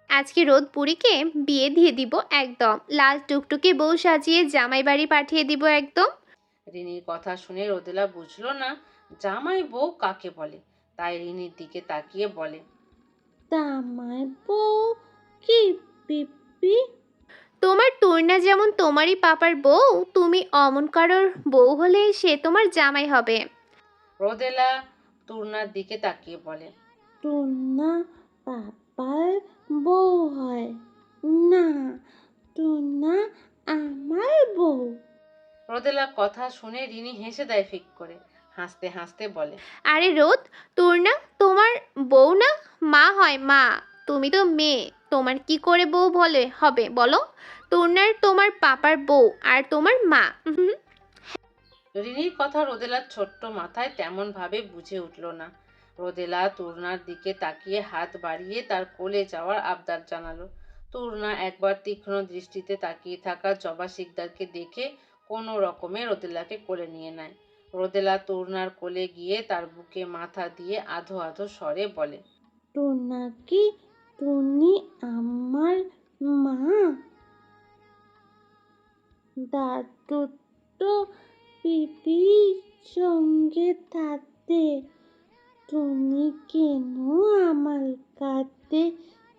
আজকে রোদ পুরীকে বিয়ে দিয়ে দিব একদম, লাল টুকটুকে বউ সাজিয়ে জামাই বাড়ি পাঠিয়ে দিব একদম। রিনির কথা শুনে রোদেলা বুঝলো না জামাই বউ কাকে বলে, তাই রিনির দিকে তাকিয়ে বলে, জামাই বউ কি পিপি? তোমার তুর্না যেমন তোমারই পাপার বউ, তুমি অমন কারোর বউ হলে সে তোমার জামাই হবে। রোদেলা তুর্নার দিকে তাকিয়ে বলে, টুনা পাপার বউ হয় না, টুনা আমার বউ। রোদেলা কথা শুনে রিনি হেসে দেয় ফিক করে, হাসতে হাসতে বলে, আরে রোদ, তুর্না তোমার বউ না, মা হয় মা। তুমি তো মেয়ে, তোমার কি করে বউ বলে হবে বলো? তুর্নার তোমার পাপার বউ আর তোমার মা। রিনির কথা রোদেলার ছোট্ট মাথায় তেমন ভাবে বুঝে উঠল না। রোদেলা তুর্নার দিকে তাকিয়ে হাত বাড়িয়ে তার কোলে যাওয়ার আবদার জানালো। তুর্না একবার তীক্ষ্ণ দৃষ্টিতে তাকিয়ে থাকা জবা শিকদারকে দেখে কোনো রকমে রোদেলাকে কোলে নিয়ে নেয়। রোদেলা তুর্নার কোলে গিয়ে তার বুকে মাথা দিয়ে আধো আধো স্বরে বলে, টুনা কি টুনি আমার মা? দাদু তো পিপির সঙ্গে থাকতে, টুনি কেন আমার কাঁধে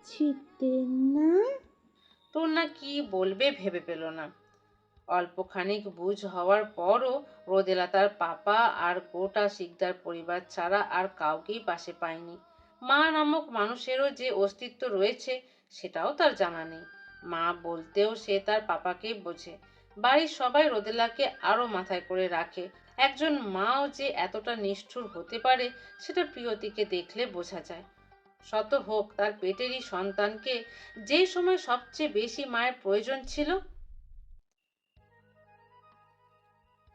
ছিটে না? তুর্না কি বলবে ভেবে পেল না। অল্পখানিক বুঝ হওয়ার পরও রোদেলা তার পাপা আর গোটা শিকদার পরিবার ছাড়া আর কাউকেই পাশে পায়নি। মা নামক মানুষেরও যে অস্তিত্ব রয়েছে সেটাও তার জানা নেই। মা বলতেও সে তার পাপাকেই বোঝে। বাড়ির সবাই রোদেলাকে আরো মাথায় করে রাখে। একজন মাও যে এতটা নিষ্ঠুর হতে পারে সেটা প্রিয়তিকে দেখলে বোঝা যায়। শত হোক তার পেটেরই সন্তানকে যে সময় সবচেয়ে বেশি মায়ের প্রয়োজন ছিল,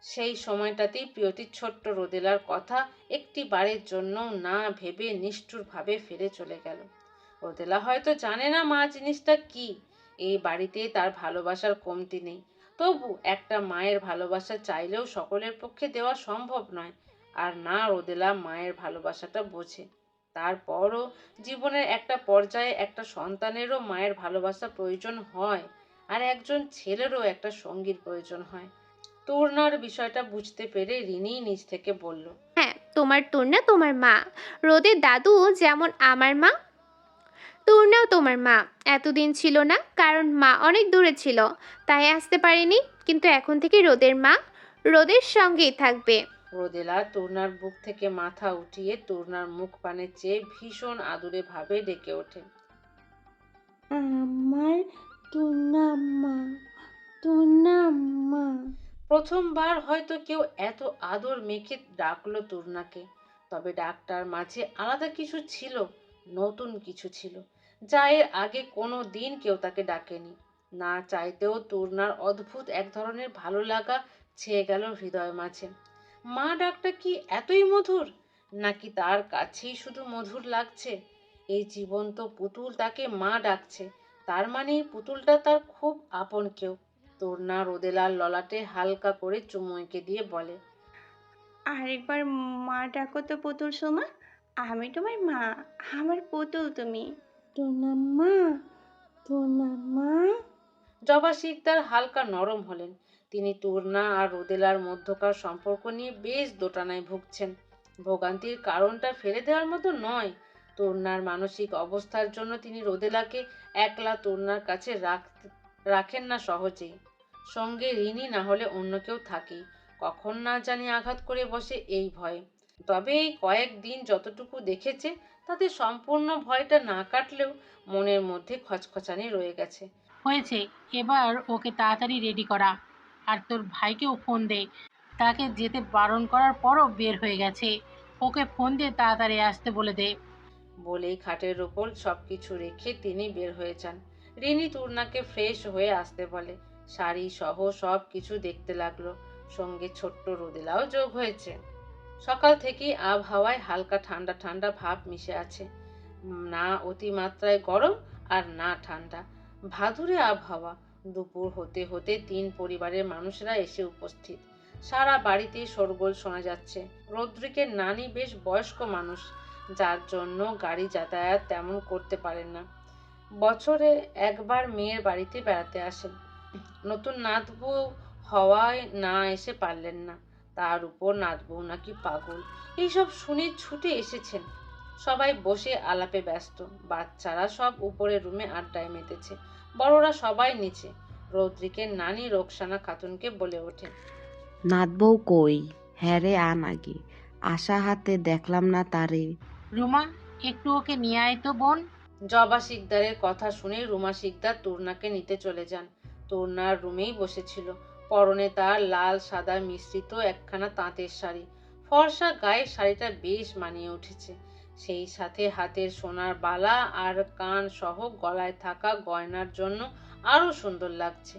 সেই সময়টাতেই প্রিয়তির ছোট্ট রোদেলার কথা একটি বারের জন্য না ভেবে নিষ্ঠুরভাবে ফিরে চলে গেল। রোদেলা হয়তো জানে না মা জিনিসটা কি, এই বাড়িতে তার ভালোবাসার কমতি নেই, তবু একটা মায়ের ভালোবাসা চাইলেও সকলের পক্ষে দেওয়া সম্ভব নয়। আর না রোদেলা মায়ের ভালোবাসাটা বোঝে। তারপরও জীবনের একটা পর্যায়ে একটা সন্তানেরও মায়ের ভালোবাসা প্রয়োজন হয়, আর একজন ছেলেরও একটা সঙ্গীর প্রয়োজন হয়। তুর্নার বিষয়টা বুঝতে পেরে রিনি নিজ থেকে বলল, হ্যাঁ, তোমার তুর্না তোমার মা, রোদের দাদু যেমন আমার মা, তুর্নাও তোমার মা। এতদিন ছিল না, কারণ মা অনেক দূরে ছিল, তাই আসতে পারিনি। কিন্তু এখন থেকে রোদের মা রোদের সঙ্গেই থাকবে। রোদেলা তুর্নার বুক থেকে মাথা উঠিয়ে তুর্নার মুখ পানে চেয়ে ভীষণ আদুরে ভাবে ডেকে ওঠে, আমার টুনা মা, টুনা মা। প্রথমবার হয়তো কেউ এত আদর মেখে ডাকলো তুর্নাকে। তবে ডাকটার মাঝে আলাদা কিছু ছিল, নতুন কিছু ছিল, যা এর আগে কোনো দিন কেউ তাকে ডাকেনি। না চাইতেও তুর্নার অদ্ভুত এক ধরনের ভালো লাগা ছেয়ে গেল হৃদয় মাঝে। মা ডাকটা কি এতই মধুর, নাকি তার কাছেই শুধু মধুর লাগছে? এই জীবন্ত পুতুল তাকে মা ডাকছে, তার মানে এই পুতুলটা তার খুব আপন কেউ। তুর্না রোদেলার ললাটে হালকা করে চুমু এঁকে দিয়ে বলে, আরেকবার মা ডাকো তো পুতুল সোমা, আমি তোমার মা, আমার পুতুল তুমি। টুনা মা, টুনা মা। জবা শিকদার হালকা নরম হলেন। তিনি তুর্না আর রোদেলার মধ্যকার সম্পর্ক নিয়ে বেশ দোটানায় ভুগছেন। ভোগান্তির কারণটা ফেলে দেওয়ার মতো নয়। তুর্নার মানসিক অবস্থার জন্য তিনি রোদেলাকে একলা তুর্নার কাছে রাখেন না সহজেই। সঙ্গে ঋণী না হলে অন্য কেউ থাকেই, কখন না জানি আঘাত করে বসে এই ভয়ে। তবে এই কয়েকদিন যতটুকু দেখেছে তাতে সম্পূর্ণ ভয়টা না কাটলেও মনের মধ্যে খচখচানি রয়ে গেছে। হয়েছে, এবার ওকে তাড়াতাড়ি রেডি করা। আর তোর ভাইকেও ফোন দে, তাকে যেতে বারণ করার পরও বের হয়ে গেছে। ওকে ফোন দিয়ে তাড়াতাড়ি আসতে বলে দে। বলেই খাটের ওপর সবকিছু রেখে তিনি বের হয়ে যান। রিনি তুর্নাকে ফ্রেশ হয়ে আসতে বলে। শাড়ি সহ সব কিছু দেখতে লাগলো। সঙ্গে ছোট্ট রোদেলাও যোগ হয়েছে। সকাল থেকেই আবহাওয়ায় হালকা ঠান্ডা ঠান্ডা ভাব মিশে আছে। না অতিমাত্রায় গরম আর না ঠান্ডা, ভাদুরে আবহাওয়া। দুপুর হতে হতে তিন পরিবারের মানুষরা এসে উপস্থিত। সারা বাড়িতেই শোরগোল শোনা যাচ্ছে। রদ্রিকের নানি বেশ বয়স্ক মানুষ, যার জন্য গাড়ি যাতায়াত তেমন করতে পারেন না। বছরে একবার মেয়ের বাড়িতে বেড়াতে আসেন। নতুন নাতবউ হওয়ায় না এসে পারলেন না, তার উপর নাতবউ নাকি পাগল। এইসব শুনে ছুটে এসেছেন। সবাই বসে আলাপে ব্যস্ত। বাচ্চারা সব উপরের রুমে আড্ডায় মেতেছে, বড়রা সবাই নিচে। রৌদ্রিকের নানি রোকসানা খাতুনকে বলে ওঠে, নাতবউ কই? হ্যাঁ রে, আন আগে। আশা হাতে দেখলাম না তারে। রুমা, একটু ওকে নিয়ে আয় তো বোন। জবা শিকদারের কথা শুনে রুমা শিকদার তুর্নাকে নিতে চলে যান। তুর্নার রুমেই বসেছিল। পরনে তার লাল সাদা মিশ্রিত একখানা তাঁতের শাড়ি। ফর্সা গায়ে শাড়িটা বেশ মানিয়ে উঠেছে। সেই সাথে হাতের সোনার বালা আর কান সহ গলায় থাকা গয়নার জন্য আরো সুন্দর লাগছে।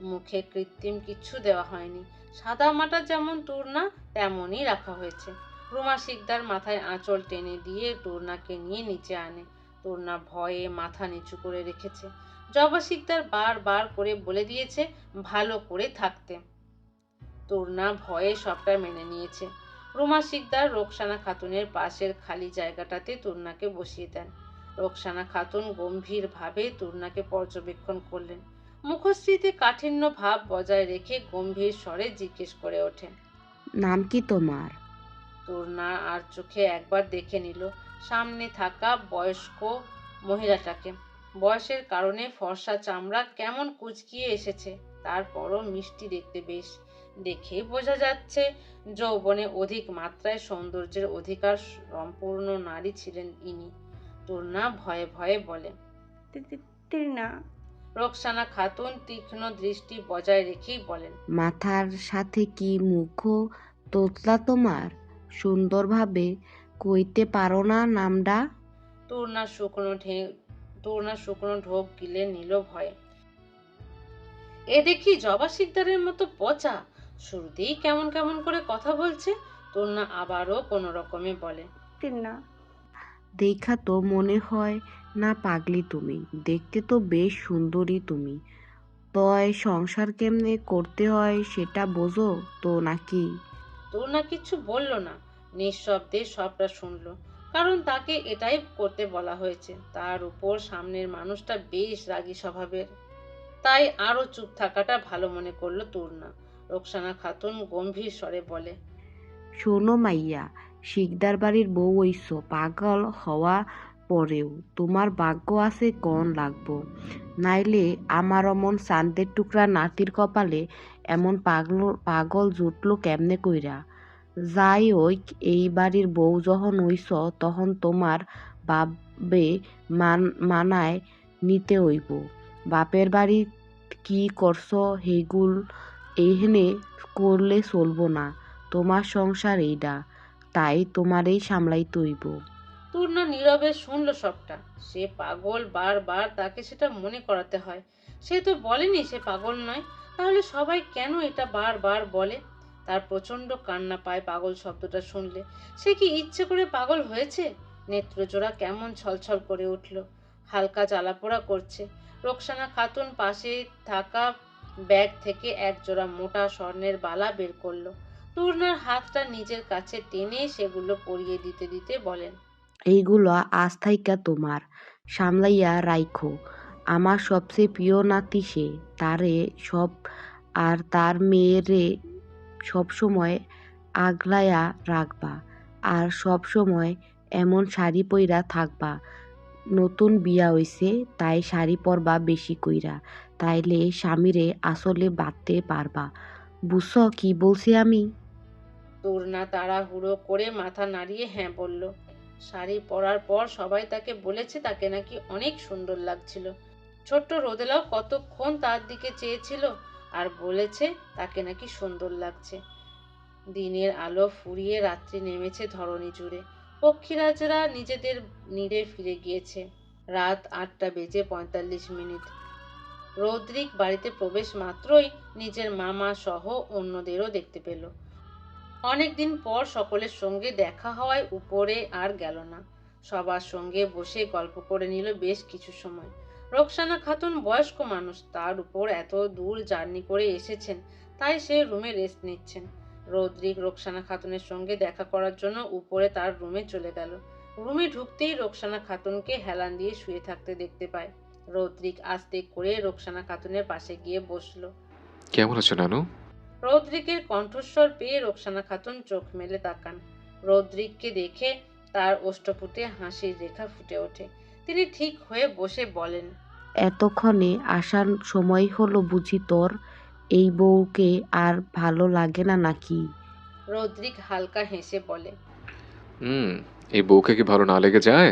মুখে কৃত্রিম কিচ্ছু দেওয়া হয়নি। সাদা মাটা যেমন তুর্না তেমনই রাখা হয়েছে। রুমা শিকদার মাথায় আঁচল টেনে দিয়ে তুর্নাকে নিয়ে নিচে আনে। তুর্না ভয়ে মাথা নিচু করে রেখেছে। জবা শিকদার বারবার করে বলে দিয়েছে ভালো করে থাকতে। তুর্না ভয়ে সবটা মেনে নিয়েছে। রুমা শিকদার রোকসানা খাতুনের পাশের খালি জায়গাটাতে তুর্নাকে বসিয়ে দেন। রোকসানা খাতুন গম্ভীরভাবে তুর্নাকে পর্যবেক্ষণ করলেন। মুখশ্রীতে কাঠিন্য ভাব বজায় রেখে গম্ভীর স্বরে জিজ্ঞেস করে ওঠেন, নাম কি তোমার? তুর্না আর চোখে একবার দেখে নিল সামনে থাকা বয়স্ক মহিলাটাকে। বয়সের কারণে ফর্সা চামড়া কেমন কুঁচকিয়ে এসেছে, তারপরও মিষ্টি দেখতে বেশ। দেখেই বোঝা যাচ্ছে যৌবনে অধিক মাত্রায় সৌন্দর্যের অধিকার সম্পূর্ণ নারী ছিলেন ইনি। তুর্না ভয়ে ভয়ে বলে, তৃষ্ণা। রোকসানা খাতুন তীক্ষ্ণ দৃষ্টি বজায় রেখেই বলেন, মাথার সাথে কি মুখও তোতলা তোমার? সুন্দরভাবে কইতে পারো না নামডা? তুর্না শুকনো ঢোক গিলে নিল ভয়ে। এ দেখি জবা শিকদারের মতো পচা, শুরুতেই কেমন কেমন করে কথা বলছে। তুর্না আবারও কোনো রকমে বলে, তৃষ্ণা। দেখা তো মনে হয় না পাগলি তুমি। দেখতে তো বেশ সুন্দরী তুমি। তয় সংসার কেমনে করতে হয় সেটা বোঝো তো নাকি? তুর্না কিচ্ছু বলল না, নিঃশব্দে সবটা শুনলো। কারণ তাকে এটাই করতে বলা হয়েছে। তার উপর সামনের মানুষটা বেশ রাগী স্বভাবের, তাই আরো চুপ থাকাটা ভালো মনে করলো তুর্না। রোকসানা খাতুন গম্ভীর স্বরে বলে, শোনো মাইয়া, শিকদার বাড়ির বউ হইছ, পাগল হওয়া পরেও তোমার ভাগ্য আছে কন লাগবো। নাইলে আমার অমন চান্দের টুকরা নাতির কপালে এমন পাগল জুটলো কেমনে কইরা? যাই ওই, এই বাড়ির বউ যখন হইছ তখন তোমার বাবে মানায় নিতে হইব। বাপের বাড়ি কি করছ হেগুল এইহেনে করলে চলবো না। তোমার সংসার এইডা, তাই তোমারই সামলাইতে হইব। তুর্না নীরবে শুনলো সবটা। সে পাগল, বারবার তাকে সেটা মনে করাতে হয়। সে তো বলেনি সে পাগল নয়, তাহলে সবাই কেন এটা বারবার বলে? তার প্রচন্ড কান্না পায় পাগল শব্দটা শুনলে। সে কি ইচ্ছে করে পাগল হয়েছে? নেত্রজোড়া কেমন ছলছল করে উঠল, হালকা জ্বালাপোড়া করছে। রোকসানা খাতুন পাশে থাকা ব্যাগ থেকে এক জোড়া মোটা স্বর্ণের বালা বের করলো। তুর্নার হাতটা নিজের কাছে টেনে সেগুলো পরিয়ে দিতে দিতে বলেন, এইগুলো আজ থাইকা তোমার, সামলাইয়া রাইখো। আমার সবচেয়ে প্রিয় নাতি সে, তারে সব আর তার মেয়েরে সবসময় আগলাইয়া রাখবা। আর সবসময় এমন শাড়ি পইরা থাকবা। নতুন বিয়া হইছে তাই শাড়ি পরবা বেশি কইরা, তাইলে স্বামীরে আসলে বাঁধতে পারবা। বুঝছ কি বলছি আমি? তুর্না তাড়াহুড়ো করে মাথা নাড়িয়ে হ্যাঁ বলল। শাড়ি পরার পর সবাই তাকে বলেছে তাকে নাকি অনেক সুন্দর লাগছিল। ছোট্ট রোদেলাও কতক্ষণ তার দিকে চেয়েছিল আর বলেছে তাকে নাকি সুন্দর লাগছে। দিনের আলো ফুরিয়ে রাত্রি নেমেছে ধরণী জুড়ে। পক্ষীরাজরা নিজেদের নিড়ে ফিরে গিয়েছে। রাত 8:45। রৌদ্রিক বাড়িতে প্রবেশ মাত্রই নিজের মামা সহ অন্যদেরও দেখতে পেল। অনেকদিন পর সকলের সঙ্গে দেখা হওয়ায় উপরে আর গেল না। সবার সঙ্গে বসে গল্প করে নিল বেশ কিছু সময়। রোকসানা খাতুন বয়স্ক মানুষ, তার উপর এত দূর জার্নি করে এসেছেন, তাই সে রুমে রেস্ট নিচ্ছেন। রৌদ্রিক রোকসানা খাতুনের সঙ্গে দেখা করার জন্য উপরে তার রুমে চলে গেল। রুমে ঢুকতেই রোকসানা খাতুনকে হেলান দিয়ে শুয়ে থাকতে দেখতে পায়। রৌদ্রিক আস্তে করে রোকসানা খাতুনের পাশে গিয়ে বসলো। কেমন আছো নানু? রৌদ্রিকের কণ্ঠস্বর পেয়ে রোকসানা খাতুন চোখ মেলে তাকান। রৌদ্রিককে দেখে তার ওষ্ঠপুটে হাসির রেখা ফুটে ওঠে। তিনি ঠিক হয়ে বসে বলেন, এতক্ষণে আসার সময় হলো বুঝি তোর? এই বউকে আর ভালো লাগে না নাকি? রৌদ্রিক হালকা হেসে বলে, হুম, এই বউকে কি ভালো না লেগে যায়?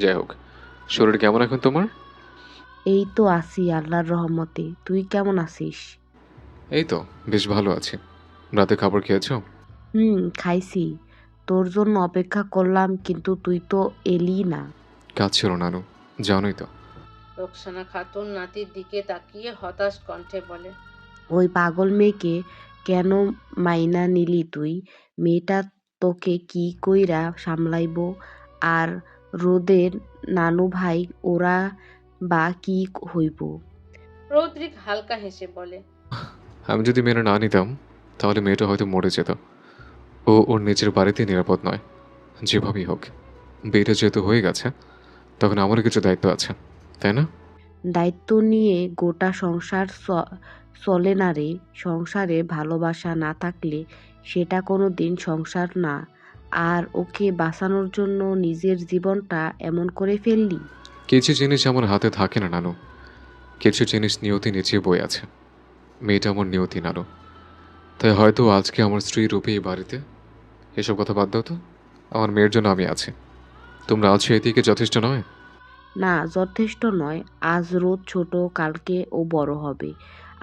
যাই হোক, শরীর কেমন এখন তোমার? এই তো আছি আল্লাহর রহমতে। তুই কেমন আছিস? এই তো বেশ ভালো আছি। রাতে খাবার খেয়েছো? খাইছি। তোর জন্য অপেক্ষা করলাম কিন্তু তুই তো এলি না। কাজ ছিল নানু, জানোই তো। রোকসানা খাতুন নাতির দিকে তাকিয়ে হতাশ কণ্ঠে বলে, ওই পাগল মেয়েকে কেন মাইনা নিলি তুই? মেয়েটা তোকে কি কইরা সামলাইবো? আর রোদের নানু ভাই ওরা বা কি হইব? রৌদ্রিক হালকা হেসে বলে, আমি যদি মেনে না নিতাম তাহলে মেয়েটা হয়তো মরে যেত। ও ওর নিজের বাড়িতে নিরাপদ নয়। যেভাবেই হোক, বিয়েটা যেহেতু হয়ে গেছে, তখন আমারও কিছু দায়িত্ব আছে, তাই না? দায়িত্ব নিয়ে গোটা সংসার চলে না রে। সংসারে ভালোবাসা না থাকলে সেটা কোনো দিন সংসার না। আর ওকে বাঁচানোর জন্য নিজের জীবনটা এমন করে ফেললি। কিছু জিনিস আমার হাতে থাকে না নানু। কিছু জিনিস নিয়তি নিচে বই আছে। মেয়েটা আমার নিয়তি নানু। তাই হয়তো আজকে আমার স্ত্রী রূপে এই বাড়িতে। এসব কথা বাদ দাও তো। আমার মেয়ের জন্য আমি আছি। তোমরা আছো এদিকে যথেষ্ট নয়? না, যথেষ্ট নয়। আজ রোদ ছোট, কালকে ও বড় হবে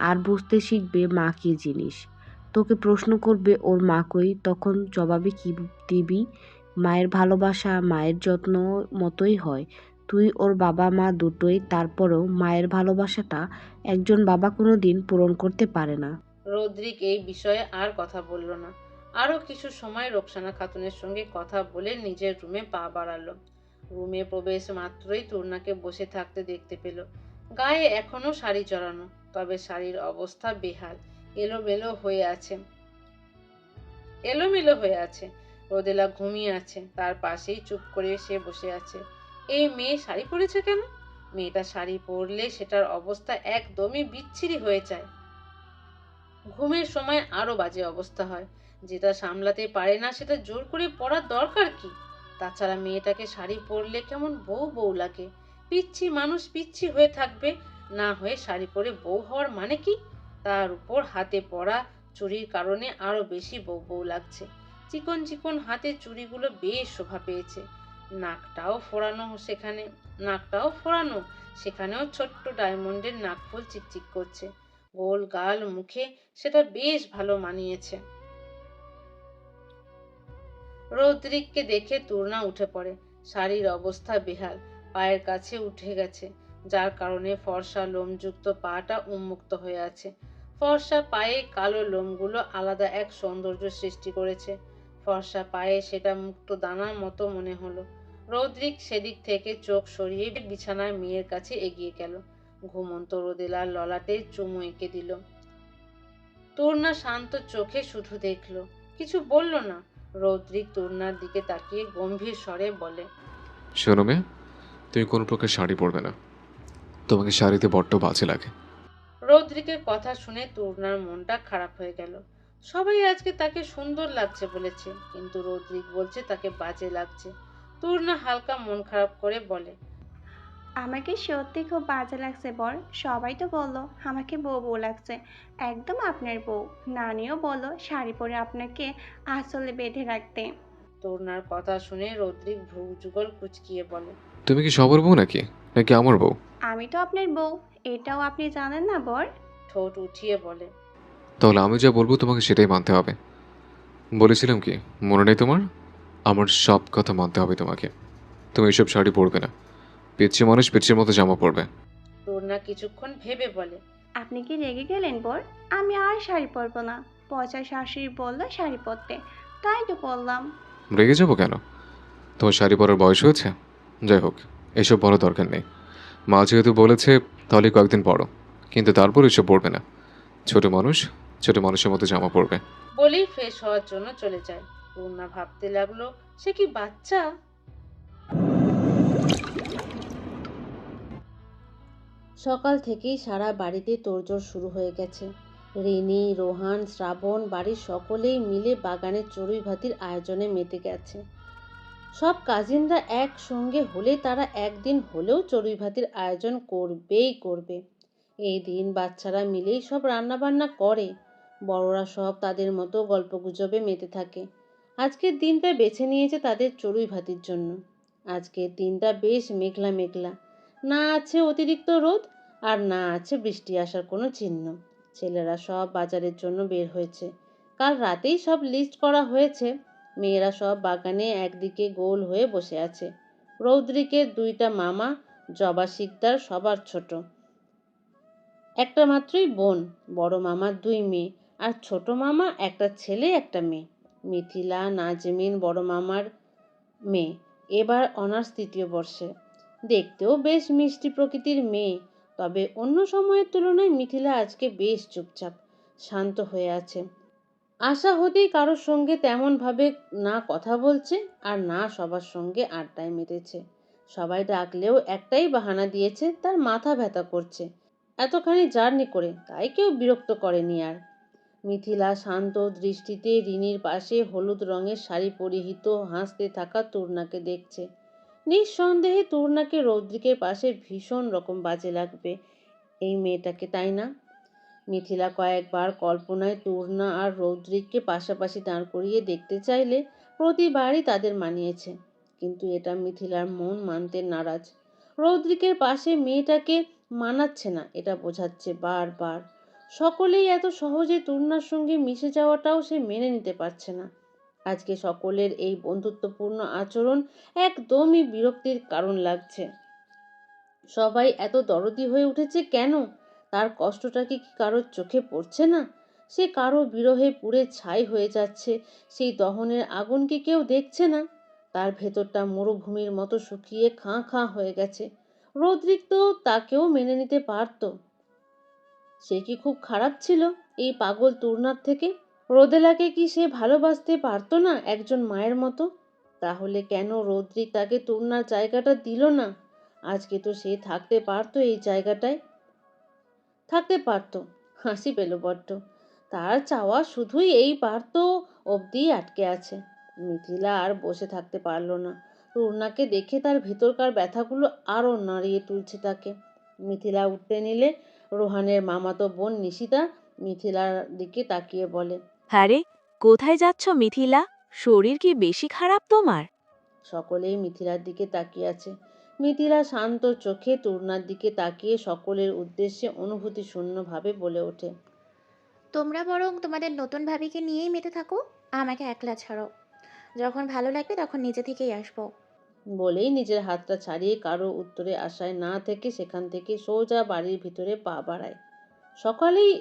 আর বুঝতে শিখবে মা কি জিনিস। তোকে প্রশ্ন করবে ওর মা কই, তখন জবাবে কি দিবি? মায়ের ভালোবাসা মায়ের যত্ন মতোই হয়। তুই ওর বাবা মা দুটোই, তারপরেও মায়ের ভালোবাসাটা একজন বাবা কোনো দিন পূরণ করতে পারে না। রৌদ্রিক এই বিষয়ে আর কথা বলল না। আরো কিছু সময় রোকসানা খাতুনের সঙ্গে কথা বলে নিজের রুমে পা বাড়ালো। রুমে প্রবেশ মাত্রই তুর্নাকে বসে থাকতে দেখতে পেল। গায়ে এখনো শাড়ি জড়ানো, তবে শাড়ির অবস্থা বেহাল, এলোমেলো হয়ে আছে এলোমেলো হয়ে আছে। রোদেলা ঘুমিয়ে আছে, তার পাশেই চুপ করে সে বসে আছে। এই মেয়ে শাড়ি পরেছে কেন? মেয়েটা শাড়ি পরলে সেটার অবস্থা একদমই বিচ্ছিরি হয়ে যায়। ঘুমের সময় আরো বাজে অবস্থা হয়। যেটা সামলাতে পারে না সেটা জোর করে পরার দরকার কি? তাছাড়া মেয়েটাকে শাড়ি পরলে কেমন বউ বউ লাগে। পিচ্ছি মানুষ পিচ্ছি হয়ে থাকবে, না হয়ে শাড়ি পরে বউ হওয়ার মানে কি? তার উপর হাতে পরা চুড়ির কারণে আরো বেশি বউ বউ লাগছে। চিকন চিকন হাতে চুড়িগুলো বেশ শোভা পেয়েছে। নাকটাও ফোড়ানো, সেখানেও ছোট্ট ডায়মন্ডের নাকফুল চিকচিক করছে। গোল গাল মুখে সেটা বেশ ভালো মানিয়েছে। রৌদ্রিককে দেখে তুর্না উঠে পড়ে। শাড়ির অবস্থা বেহাল, পায়ের কাছে উঠে গেছে, যার কারণে ফর্সা লোমযুক্ত পাটা উন্মুক্ত হয়ে আছে। ফর্সা পায়ে কালো লোমগুলো আলাদা এক সৌন্দর্য সৃষ্টি করেছে। ফর্সা পায়ে সেটা মুক্ত দানার মতো মনে হলো। রৌদ্রিক সেদিক থেকে চোখ সরিয়ে বিছানায় মেয়ের কাছে এগিয়ে গেল। ঘুমন্ত রোদেলার ললাটে চুমু এঁকে দিল। তুর্না শান্ত চোখে শুধু দেখলো, কিছু বলল না। রৌদ্রিক তুর্নার দিকে তাকিয়ে গম্ভীর স্বরে বলে, শোনো মেয়ে, তুমি কোনো প্রকার শাড়ি পরবে না। তোমাকে শাড়িতে বড্ড বাজে লাগে। রৌদ্রিকের কথা শুনে তুর্নার মনটা খারাপ হয়ে গেল। সবাই আজকে তাকে সুন্দর লাগছে বলেছে, কিন্তু রৌদ্রিক বলছে তাকে বাজে লাগছে। তুর্না হালকা মন খারাপ করে বলে, আমাকে সত্যি খুব বাজে লাগছে বর। সবাই তো বললো আমাকে বউ বউ লাগছে, একদম আপনার বউ। নানিও বললো শাড়ি পরে আপনাকে আঁচলে বেঁধে রাখতে। তুর্নার কথা শুনে রৌদ্রিক ভ্রু যুগল কুচকিয়ে বলে, তুমি কি সবার বউ নাকি নাকি আমার বউ? আমি তো আপনার বউ, এটাও আপনি জানেন না বর? ঠোঁট উঠিয়ে বলে, তাহলে আমি যা বলবো তোমাকে সেটাই মানতে হবে। বলেছিলাম কি মনে নেই তোমার? আমার সব কথা মানতে হবে তোমাকে। তুমি এসব শাড়ি পরবে না। পিচ্ছি মানুষ পিচ্ছির মতো জামা পরবে। তুর্না কিছুক্ষণ ভেবে বলে, আপনি কি রেগে গেলেন বর? আমি আর শাড়ি পরবো না। পচা শাশুড়ি বললো শাড়ি পরতে, তাই তো পরলাম। রেগে যাবো কেন? তোমার শাড়ি পরার বয়স হয়েছে। যাই হোক, এসব বড় দরকার নেই। মা যেহেতু বলেছে তাহলে কয়েকদিন পরো, কিন্তু তারপর এসব পরবে না। ছোট মানুষ ছোট মানুষের মতো জামা পরবে। বলেই ফ্রেশ হওয়ার জন্য চলে যায়। তুর্না ভাবতে লাগলো, সে কি বাচ্চা? সকাল থেকেই সারা বাড়িতে তোড়জোড় শুরু হয়ে গেছে। রিনি, রোহান, শ্রাবণ বাড়ির সকলেই মিলে বাগানে চড়ুই ভাতির আয়োজনে মেতে গেছে। সব কাজিনরা একসঙ্গে হলে তারা একদিন হলেও চড়ুই ভাতির আয়োজন করবেই করবে। এই দিন বাচ্চারা মিলেই সব রান্নাবান্না করে, বড়রা সব তাদের মতো গল্পগুজবে মেতে থাকে। আজকের দিনটা বেছে নিয়েছে তাদের চড়ুই ভাতির জন্য। আজকের দিনটা বেশ মেঘলা মেঘলা, না আছে অতিরিক্ত রোদ আর না আছে বৃষ্টি আসার কোনো চিহ্ন। ছেলেরা সব বাজারের জন্য বের হয়েছে। কাল রাতেই সব লিস্ট করা হয়েছে। মেয়েরা সব বাগানে একদিকে গোল হয়ে বসে আছে। রৌদ্রিকের দুইটা মামা, জবা শিকদার সবার ছোট, একটা মাত্রই বোন, বড় মামার দুই মেয়ে, আর ছোট মামা একটা ছেলে একটা মেয়ে। মিথিলা, নাজমিন বড় মামার মেয়ে, এবার অনার্স 3য় বর্ষে। দেখতেও বেশ মিষ্টি প্রকৃতির মেয়ে, তবে অন্য সময়ের তুলনায় মিথিলা আজকে বেশ চুপচাপ শান্ত হয়ে আছে। আশা হতেই কারোর সঙ্গে তেমনভাবে না কথা বলছে আর না সবার সঙ্গে আড্ডায় মেতেছে। সবাই ডাকলেও একটাই বাহানা দিয়েছে, তার মাথা ব্যথা করছে এতখানি জার্নি করে, তাই কেউ বিরক্ত করেনি আর। মিথিলা শান্ত দৃষ্টিতে রিনির পাশে হলুদ রঙের শাড়ি পরিহিত হাসতে থাকা তূর্ণাকে দেখছে। নিঃসন্দেহে তূর্ণাকে রৌদ্রিকের পাশে ভীষণ রকম বাজে লাগবে এই মেয়েটাকে, তাই না? মিথিলা কয়েকবার কল্পনায় তূর্ণা আর রৌদ্রিককে পাশাপাশি দাঁড় করিয়ে দেখতে চাইলে প্রতিবারই তাদের মানিয়েছে, কিন্তু এটা মিথিলার মন মানতে নারাজ। রৌদ্রিকের পাশে মেয়েটাকে মানাচ্ছে না, এটা বোঝাচ্ছে বারবার। সকলেই এত সহজে তূর্ণার সঙ্গে মিশে যাওয়াটাও সে মেনে নিতে পারছে না। আজকে সকলের এই বন্ধুত্বপূর্ণ আচরণ একদমই বিরক্তির কারণ লাগছে। সবাই এত দরদি হয়ে উঠেছে কেন? তার কষ্টটা কি কারোর চোখে পড়ছে না? সে কারো বিরহে পুড়ে ছাই হয়ে যাচ্ছে, সেই দহনের আগুন কি কেউ দেখছে না? তার ভেতরটা মরুভূমির মতো শুকিয়ে খাঁ খাঁ হয়ে গেছে। রৌদ্রিক তো তাকেও মেনে নিতে পারত। সে কি খুব খারাপ ছিল এই পাগল তূর্ণার থেকে? রোদেলাকে কি সে ভালোবাসতে পারতো না একজন মায়ের মতো? তাহলে কেন রৌদ্রিক তাকে তূর্ণার জায়গাটা দিল না? আজকে তো সে থাকতে পারতো এই জায়গাটায়, থাকতে পারতো। হাসি পেল বড্ড। তার চাওয়া শুধুই এই পারতো অবধি আটকে আছে। মিথিলা আর বসে থাকতে পারলো না। তূর্ণাকে দেখে তার ভেতরকার ব্যথাগুলো আরো নাড়িয়ে তুলছে তাকে। মিথিলা উঠতে নিলে রোহানের মামাতো বোন নিশিতা মিথিলার দিকে তাকিয়ে বলে, আরে কোথায় যাচ্ছ মিথিলা? শরীর কি বেশি খারাপ তোমার? সকলেই মিথিলার দিকে তাকিয়ে আছে। মিথিলা শান্ত চোখে তূর্ণার দিকে তাকিয়ে সকলের উদ্দেশ্যে অনুভূতি শূন্যভাবে বলে ওঠে, তোমরা বরং তোমাদের নতুন ভাবিকে নিয়েই মেতে থাকো, আমাকে একলা ছাড়ো। যখন ভালো লাগবে তখন নিজে থেকেই আসবো। বলেই নিজের হাতটা ছাড়িয়ে কারো উত্তরে আশায় না থেকে সেখান থেকে সোজা বাড়ির ভিতরে পা বাড়ায়। সকালেই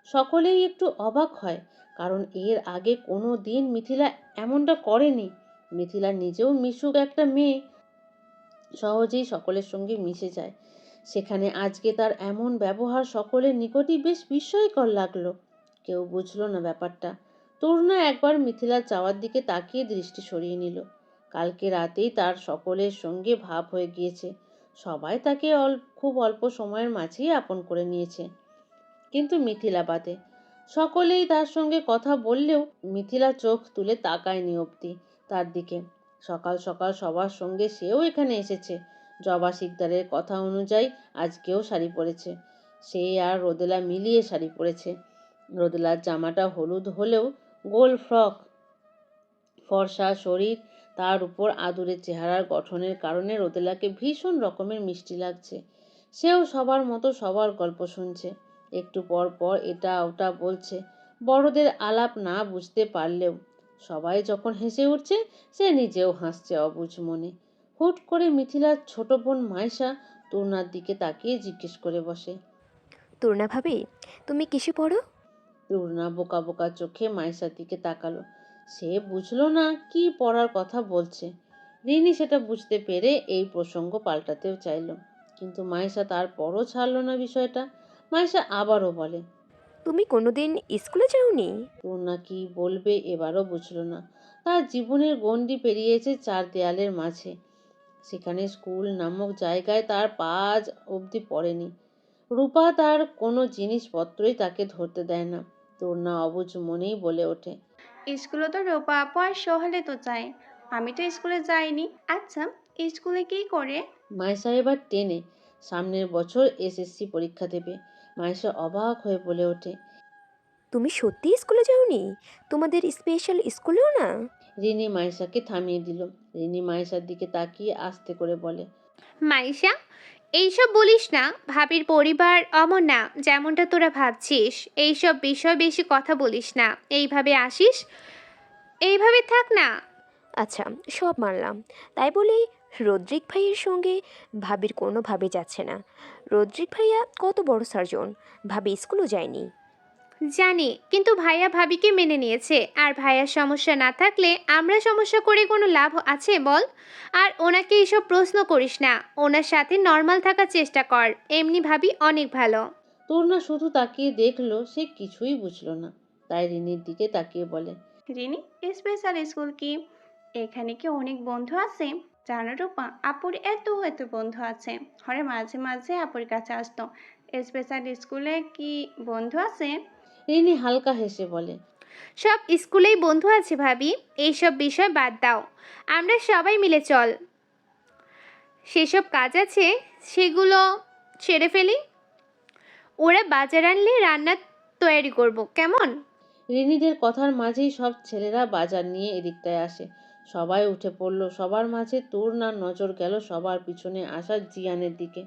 সকলেই একটু অবাক হয়, কারণ এর আগে কোনো দিন মিথিলা এমনটা করেনি। মিথিলা নিজেও মিশুক একটা মেয়ে, সহজেই সকলের সঙ্গে মিশে যায়। সেখানে আজকে তার এমন ব্যবহার সকলের নিকটই বেশ বিস্ময়কর লাগলো। কেউ বুঝলো না ব্যাপারটা। তরুণা একবার মিথিলার চাওয়ার দিকে তাকিয়ে দৃষ্টি সরিয়ে নিল। কালকে রাতেই তার সকলের সঙ্গে ভাব হয়ে গিয়েছে। সবাই তাকে খুব অল্প সময়ের মাঝেই আপন করে নিয়েছে, কিন্তু মিথিলা বাদে। সকলেই তার সঙ্গে কথা বললেও মিথিলা চোখ তুলে তাকায়নি অবধি তার দিকে। সকাল সকাল সবার সঙ্গে সেও এখানে এসেছে। জবা শিকদারের কথা অনুযায়ী আজকেও শাড়ি পরেছে। সে আর রোদেলা মিলিয়ে শাড়ি পরেছে। রোদেলার জামাটা হলুদ হলেও গোল ফ্রক, ফর্সা শরীর, তার উপর আদুরে চেহারার গঠনের কারণে রোদেলাকে ভীষণ রকমের মিষ্টি লাগছে। সেও সবার মতো সবার গল্প শুনছে, একটু পর পর এটা ওটা বলছে। বড়দের আলাপ না বুঝতে পারলেও সবাই যখন হেসে উঠছে সে নিজেও হাসছে অবুঝ মনে। হুট করে মিথিলার ছোট বোন মাইশা তূর্ণার দিকে তাকিয়ে জিজ্ঞেস করে বসে, তূর্ণা ভাবি, তুমি কিসে পড়ো? তূর্ণা বোকা বোকা চোখে মাইশার দিকে তাকালো। সে বুঝলো না কি পড়ার কথা বলছে। রিনি সেটা বুঝতে পেরে এই প্রসঙ্গ পাল্টাতেও চাইল, কিন্তু মাইশা তারপরও ছাড়লো না বিষয়টা। মাইশা আবারও বলে, তুমি কোনোদিন স্কুলে যাওনি? তূর্ণা কি বলবে এবারও বুঝলো না। তার জীবনের গণ্ডি পেরিয়েছে 4 দেয়ালের মাঝে। সেখানে স্কুল নামক জায়গায় তার পা আজ অবধি পড়েনি। রূপা তার কোনো জিনিসপত্রই তাকে ধরতে দেয় না। তূর্ণা অবুঝ মনেই বলে ওঠে, স্কুলে তো রূপা আপু আর সোহেলে তো যায়, আমি তো স্কুলে যাইনি। আচ্ছা, স্কুলে কি করে? মাইশা এবার টেনে, সামনের বছর এসএসসি পরীক্ষা দেবে। মাইশা অবাক হয়ে বলে ওঠে, তুমি সত্যি স্কুলে যাওনি? তোমাদের স্পেশাল স্কুলেও না? রিনি মাইশাকে থামিয়ে দিল। রিনি মাইশার দিকে তাকিয়ে আস্তে করে বলে, মাইশা, এইসব বলিস না। ভাবির পরিবার অমন না যেমনটা তোরা ভাবছিস। এইসব বিষয় বেশি কথা বলিস না। এইভাবে আসিস, এইভাবে থাক না। আচ্ছা, সব মানলাম। তাই বলে রদ্রিক ভাইয়ের সঙ্গে ভাবির কোনোভাবে যাচ্ছে না। রদ্রিক ভাইয়া কত বড় সার্জন, ভাবি স্কুলও যায়নি। জানি, কিন্তু ভাইয়া ভাবিকে মেনে নিয়েছে। আর ভাইয়ার সমস্যা না থাকলে আমরা সমস্যা করে কোনো লাভ আছে বল? আর ওনাকে এইসব প্রশ্ন করিস না। ওনার সাথে নর্মাল থাকার চেষ্টা কর। এমনি ভাবি অনেক ভালো। তূর্ণা শুধু তাকিয়ে দেখলো, সে কিছুই বুঝলো না। তাই রিনির দিকে তাকিয়ে বলে, রিনি, স্পেশাল স্কুল কি? এখানে কি অনেক বন্ধু আছে? জানো রূপা, আপুর এত এত বন্ধু আছে। হরে মাঝে মাঝে আপুর কাছে আসতো। স্পেশাল স্কুলে কি বন্ধু আছে? রিনি হালকা হেসে বলে, সব স্কুলেই বন্ধু আছে ভাবি। এইসব বিষয় বাদ দাও। আমরা সবাই মিলে চল, সেসব কাজ আছে সেগুলো সেরে ফেলি। ওরা বাজার আনলে রান্না তৈরি করব, কেমন? রিনিদের কথার মাঝেই সব ছেলেরা বাজার নিয়ে এদিকটায় আসে। সবাই উঠে পড়ল। সবার মাঝে তূর্ণার নজর গেল সবার পিছনে আসা জিয়ানের দিকে।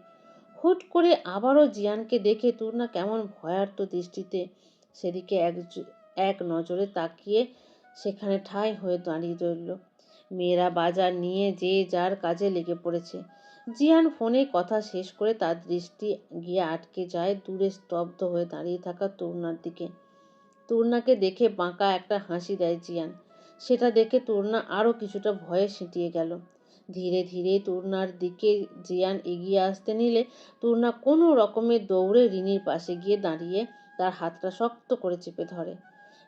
হুট করে আবারও জিয়ানকে দেখে তূর্ণা কেমন ভয়ার্ত দৃষ্টিতে সেদিকে এক নজরে তাকিয়ে সেখানে ঠাঁই হয়ে দাঁড়িয়ে রইল। মেয়েরা বাজার নিয়ে যে যার কাজে লেগে পড়েছে। জিয়ান ফোনে কথা শেষ করে তার দৃষ্টি গিয়ে আটকে যায় দূরে স্তব্ধ হয়ে দাঁড়িয়ে থাকা তূর্ণার দিকে। তূর্ণাকে দেখে বাঁকা একটা হাসি দেয় জিয়ান। সেটা দেখে তূর্ণা আরও কিছুটা ভয়ে সিঁটিয়ে গেল। ধীরে ধীরে তূর্ণার দিকে জিয়ান এগিয়ে আসতে নিলে তূর্ণা কোনো রকমে দৌড়ে রিনির পাশে গিয়ে দাঁড়িয়ে তার হাতটা শক্ত করে চেপে ধরে।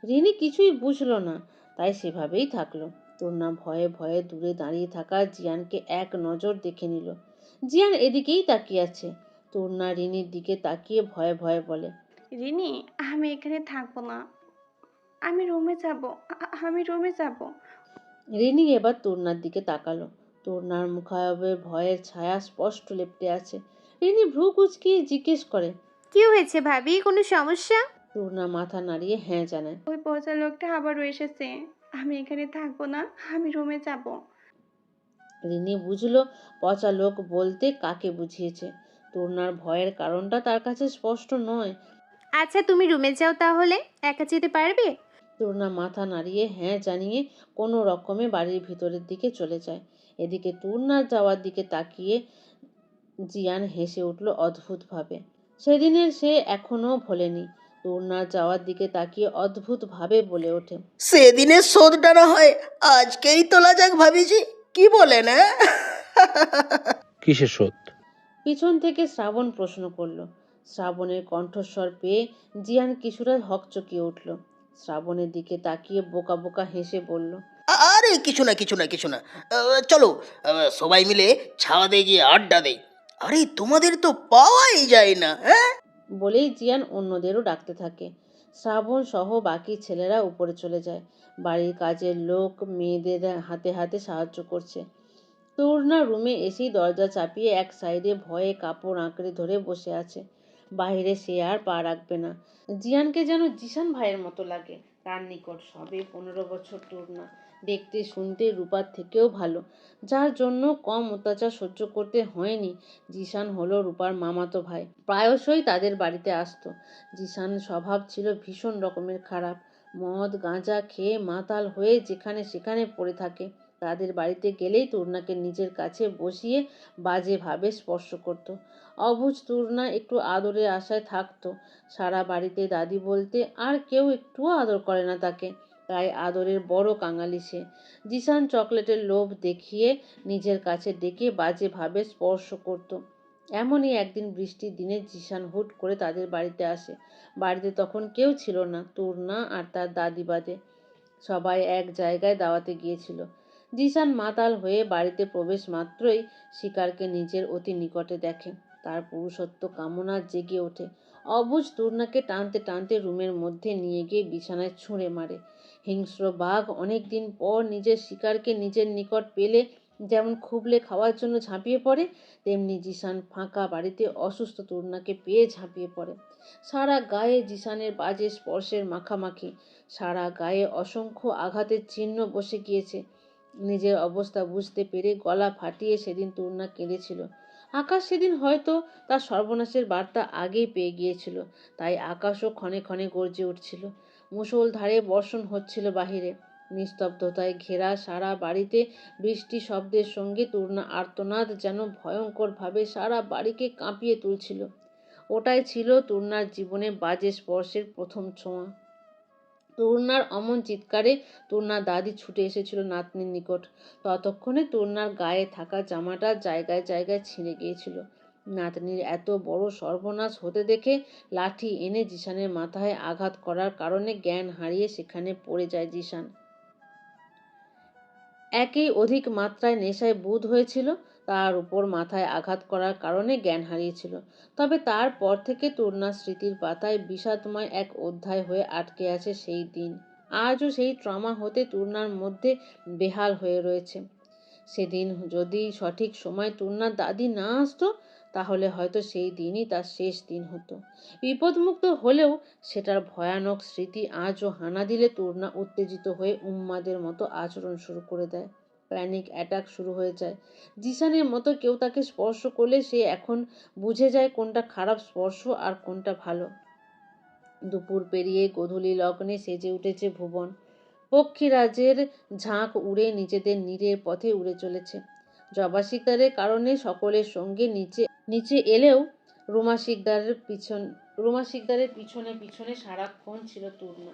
রিনি কিছুই বুঝল না, তাই সেভাবেই থাকলো। তূর্ণা ভয়ে ভয়ে দূরে দাঁড়িয়ে থাকা জিয়ানকে এক নজর দেখে নিল। জিয়ান এদিকেই তাকিয়ে আছে। তূর্ণা রিনির দিকে তাকিয়ে ভয়ে ভয়ে বলে, রিনি, আমি এখানে থাকবো না, আমি রুমে যাব, আমি রুমে যাব। রিনি এবার তূর্ণার দিকে তাকালো। তূর্ণার মুখাবয়বে ভয়ের ছায়া স্পষ্ট লেপ্টে আছে। রিনি ভ্রু কুঁচকিয়ে জিজ্ঞেস করে, কি হয়েছে ভাবি, কোনো সমস্যা? তূর্ণা মাথা নাড়িয়ে হ্যাঁ জানায়। ওই পচা লোকটা আবারও এসেছে, আমি এখানে থাকবো না, আমি রুমে যাব। রিনি বুঝলো পচা লোক বলতে কাকে বুঝিয়েছে। তূর্ণার ভয়ের কারণটা তার কাছে স্পষ্ট নয়। আচ্ছা, তুমি রুমে যাও তাহলে। একা যেতে পারবে? তূর্ণা মাথা নাড়িয়ে হ্যাঁ জানিয়ে কোনো রকমে বাড়ির ভিতরের দিকে চলে যায়। এদিকে তূর্ণার যাওয়ার দিকে তাকিয়ে জিয়ান হেসে উঠল অদ্ভুতভাবে। সেদিনের সে এখনো ভোলেনি। তূর্ণার যাওয়ার দিকে তাকিয়ে অদ্ভুতভাবে বলে ওঠে, সেদিনের শোধটা না হয় আজকেই তোলা যাক ভাবিজি, কি বলেন? কিসের শোধ? পিছন থেকে শ্রাবণ প্রশ্ন করল। শ্রাবণের কণ্ঠস্বর পেয়ে জিয়ান কিছুটা হকচকিয়ে উঠল। শ্রাবণের দিকে তাকিয়ে বোকা বোকা হেসে বলল, আরে কিছু না কিছু না কিছু না, চলো সবাই মিলে ছাদে গিয়ে আড্ডা দেই। আরে তোমাদের তো পাওয়াই যায় না, হ্যাঁ? বলেই জিয়ান অন্যদেরও ডাকতে থাকে। শ্রাবণ সহ বাকি ছেলেরা উপরে চলে যায়। বাড়ির কাজের লোক মেয়েদের হাতে হাতে সাহায্য করছে। তূর্ণা রুমে এসেই দরজা চাপিয়ে এক সাইডে ভয়ে কাপড় আঁকড়ে ধরে বসে আছে। বাইরে সে আর পা রাখবে না। জিয়ানকে যেন জিসান ভাইয়ের মতো লাগে। তার নিকট সবে 15 বছর তূর্ণা, দেখতে শুনতে রূপার থেকেও ভালো। যার জন্য কম অত্যাচার সহ্য করতে হয়নি। জিসান হলো রূপার মামাতো ভাই। প্রায়শই তাদের বাড়িতে আসতো। জিসান স্বভাব ছিল ভীষণ রকমের খারাপ। মদ গাঁজা খেয়ে মাতাল হয়ে যেখানে সেখানে পড়ে থাকে। তাদের বাড়িতে গেলেই তূর্ণাকে নিজের কাছে বসিয়ে বাজেভাবে স্পর্শ করত। অবুঝ তূর্ণা একটু আদরের আশায় থাকতো। সারা বাড়িতে দাদি বলতে আর কেউ একটুও আদর করে না তাকে। তাই আদরের বড় কাঙালি সে। জিসান চকলেটের লোভ দেখিয়ে নিজের কাছে ডেকে বাজেভাবে স্পর্শ করত। এমনই একদিন বৃষ্টির দিনে জিসান হুট করে তাদের বাড়িতে আসে। বাড়িতে তখন কেউ ছিল না, তূর্ণা আর তার দাদি বাদে। সবাই এক জায়গায় দাওয়াতে গিয়েছিল। জিসান মাতাল হয়ে বাড়িতে প্রবেশ মাত্রই শিকারকে নিজের অতি নিকটে দেখে। তার পুরুষত্ব কামনা জেগে ওঠে। অবুঝ তুর্নাকে টানতে টানতে রুমের মধ্যে নিয়ে গিয়ে বিছানায় ছুঁড়ে মারে। হিংস্র বাঘ অনেক দিন পর নিজের শিকারকে নিজের নিকট পেলে যেমন খুবলে খাওয়ার জন্য ঝাঁপিয়ে পড়ে, তেমনি জিসান ফাঁকা বাড়িতে অসুস্থ তুর্নাকে পেয়ে ঝাঁপিয়ে পড়ে। সারা গায়ে জিসানের বাজে স্পর্শের মাখামাখি, সারা গায়ে অসংখ্য আঘাতের চিহ্ন বসে গিয়েছে। নিজের অবস্থা বুঝতে পেরে গলা ফাটিয়ে সেদিন তুর্না কেঁদেছিল। আকাশ সেদিন হয়তো তার সর্বনাশের বার্তা আগেই পেয়ে গিয়েছিল, তাই আকাশও ক্ষণে ক্ষণে গর্জে উঠছিল। মুষলধারে বর্ষণ হচ্ছিল বাহিরে। নিস্তব্ধতায় ঘেরা সারা বাড়িতে বৃষ্টি শব্দের সঙ্গে তুর্না আর্তনাদ যেন ভয়ঙ্করভাবে সারা বাড়িকে কাঁপিয়ে তুলছিল। ওটাই ছিল তুর্নার জীবনে বাজে স্পর্শের প্রথম ছোঁয়া। তুর্নার অমন চিৎকারে তুর্নার দাদি ছুটে এসেছিল নাতনির নিকট। ততক্ষণে তুর্নার গায়ে থাকা জামাটা জায়গায় জায়গায় ছিঁড়ে গিয়েছিল। নাতনির এত বড় সর্বনাশ হতে দেখে লাঠি এনে জিসানের মাথায় আঘাত করার কারণে জ্ঞান হারিয়ে সেখানে পড়ে যায় জিসান। একেই অধিক মাত্রায় নেশায় বুঁদ হয়েছিল, তার উপর মাথায় আঘাত করার কারণে জ্ঞান হারিয়েছিল। তবে তারপর থেকে তুর্নার স্মৃতির পাতায় বিষাদময় এক অধ্যায় হয়ে আটকে আছে সেই দিন। আজও সেই ট্রমা হতে তুর্নার মধ্যে বেহাল হয়ে রয়েছে। সেদিন যদি সঠিক সময় তুর্নার দাদি না আসতো, তাহলে হয়তো সেই দিনই তার শেষ দিন হতো। বিপদমুক্ত হলেও সেটার ভয়ানক স্মৃতি আজও হানা দিলে তুর্না উত্তেজিত হয়ে উন্মাদের মতো আচরণ শুরু করে দেয়। প্যানিক অ্যাটাক শুরু হয়ে যায়। জিসানের মতো কেউ তাকে স্পর্শ করলে সে এখন বুঝে যায় কোনটা খারাপ স্পর্শ আর কোনটা ভালো। দুপুর পেরিয়ে গোধূলি লগ্নে সেজে উঠেছে ভুবন। পক্ষীরাজের ঝাঁক উড়ে নিজেদের নীড়ের পথে উড়ে চলেছে। জবা শিকদারের কারণে সকলের সঙ্গে নিচে এলেও রুমা শিকদারের পিছনে পিছনে সারাক্ষণ ছিল তুর্না।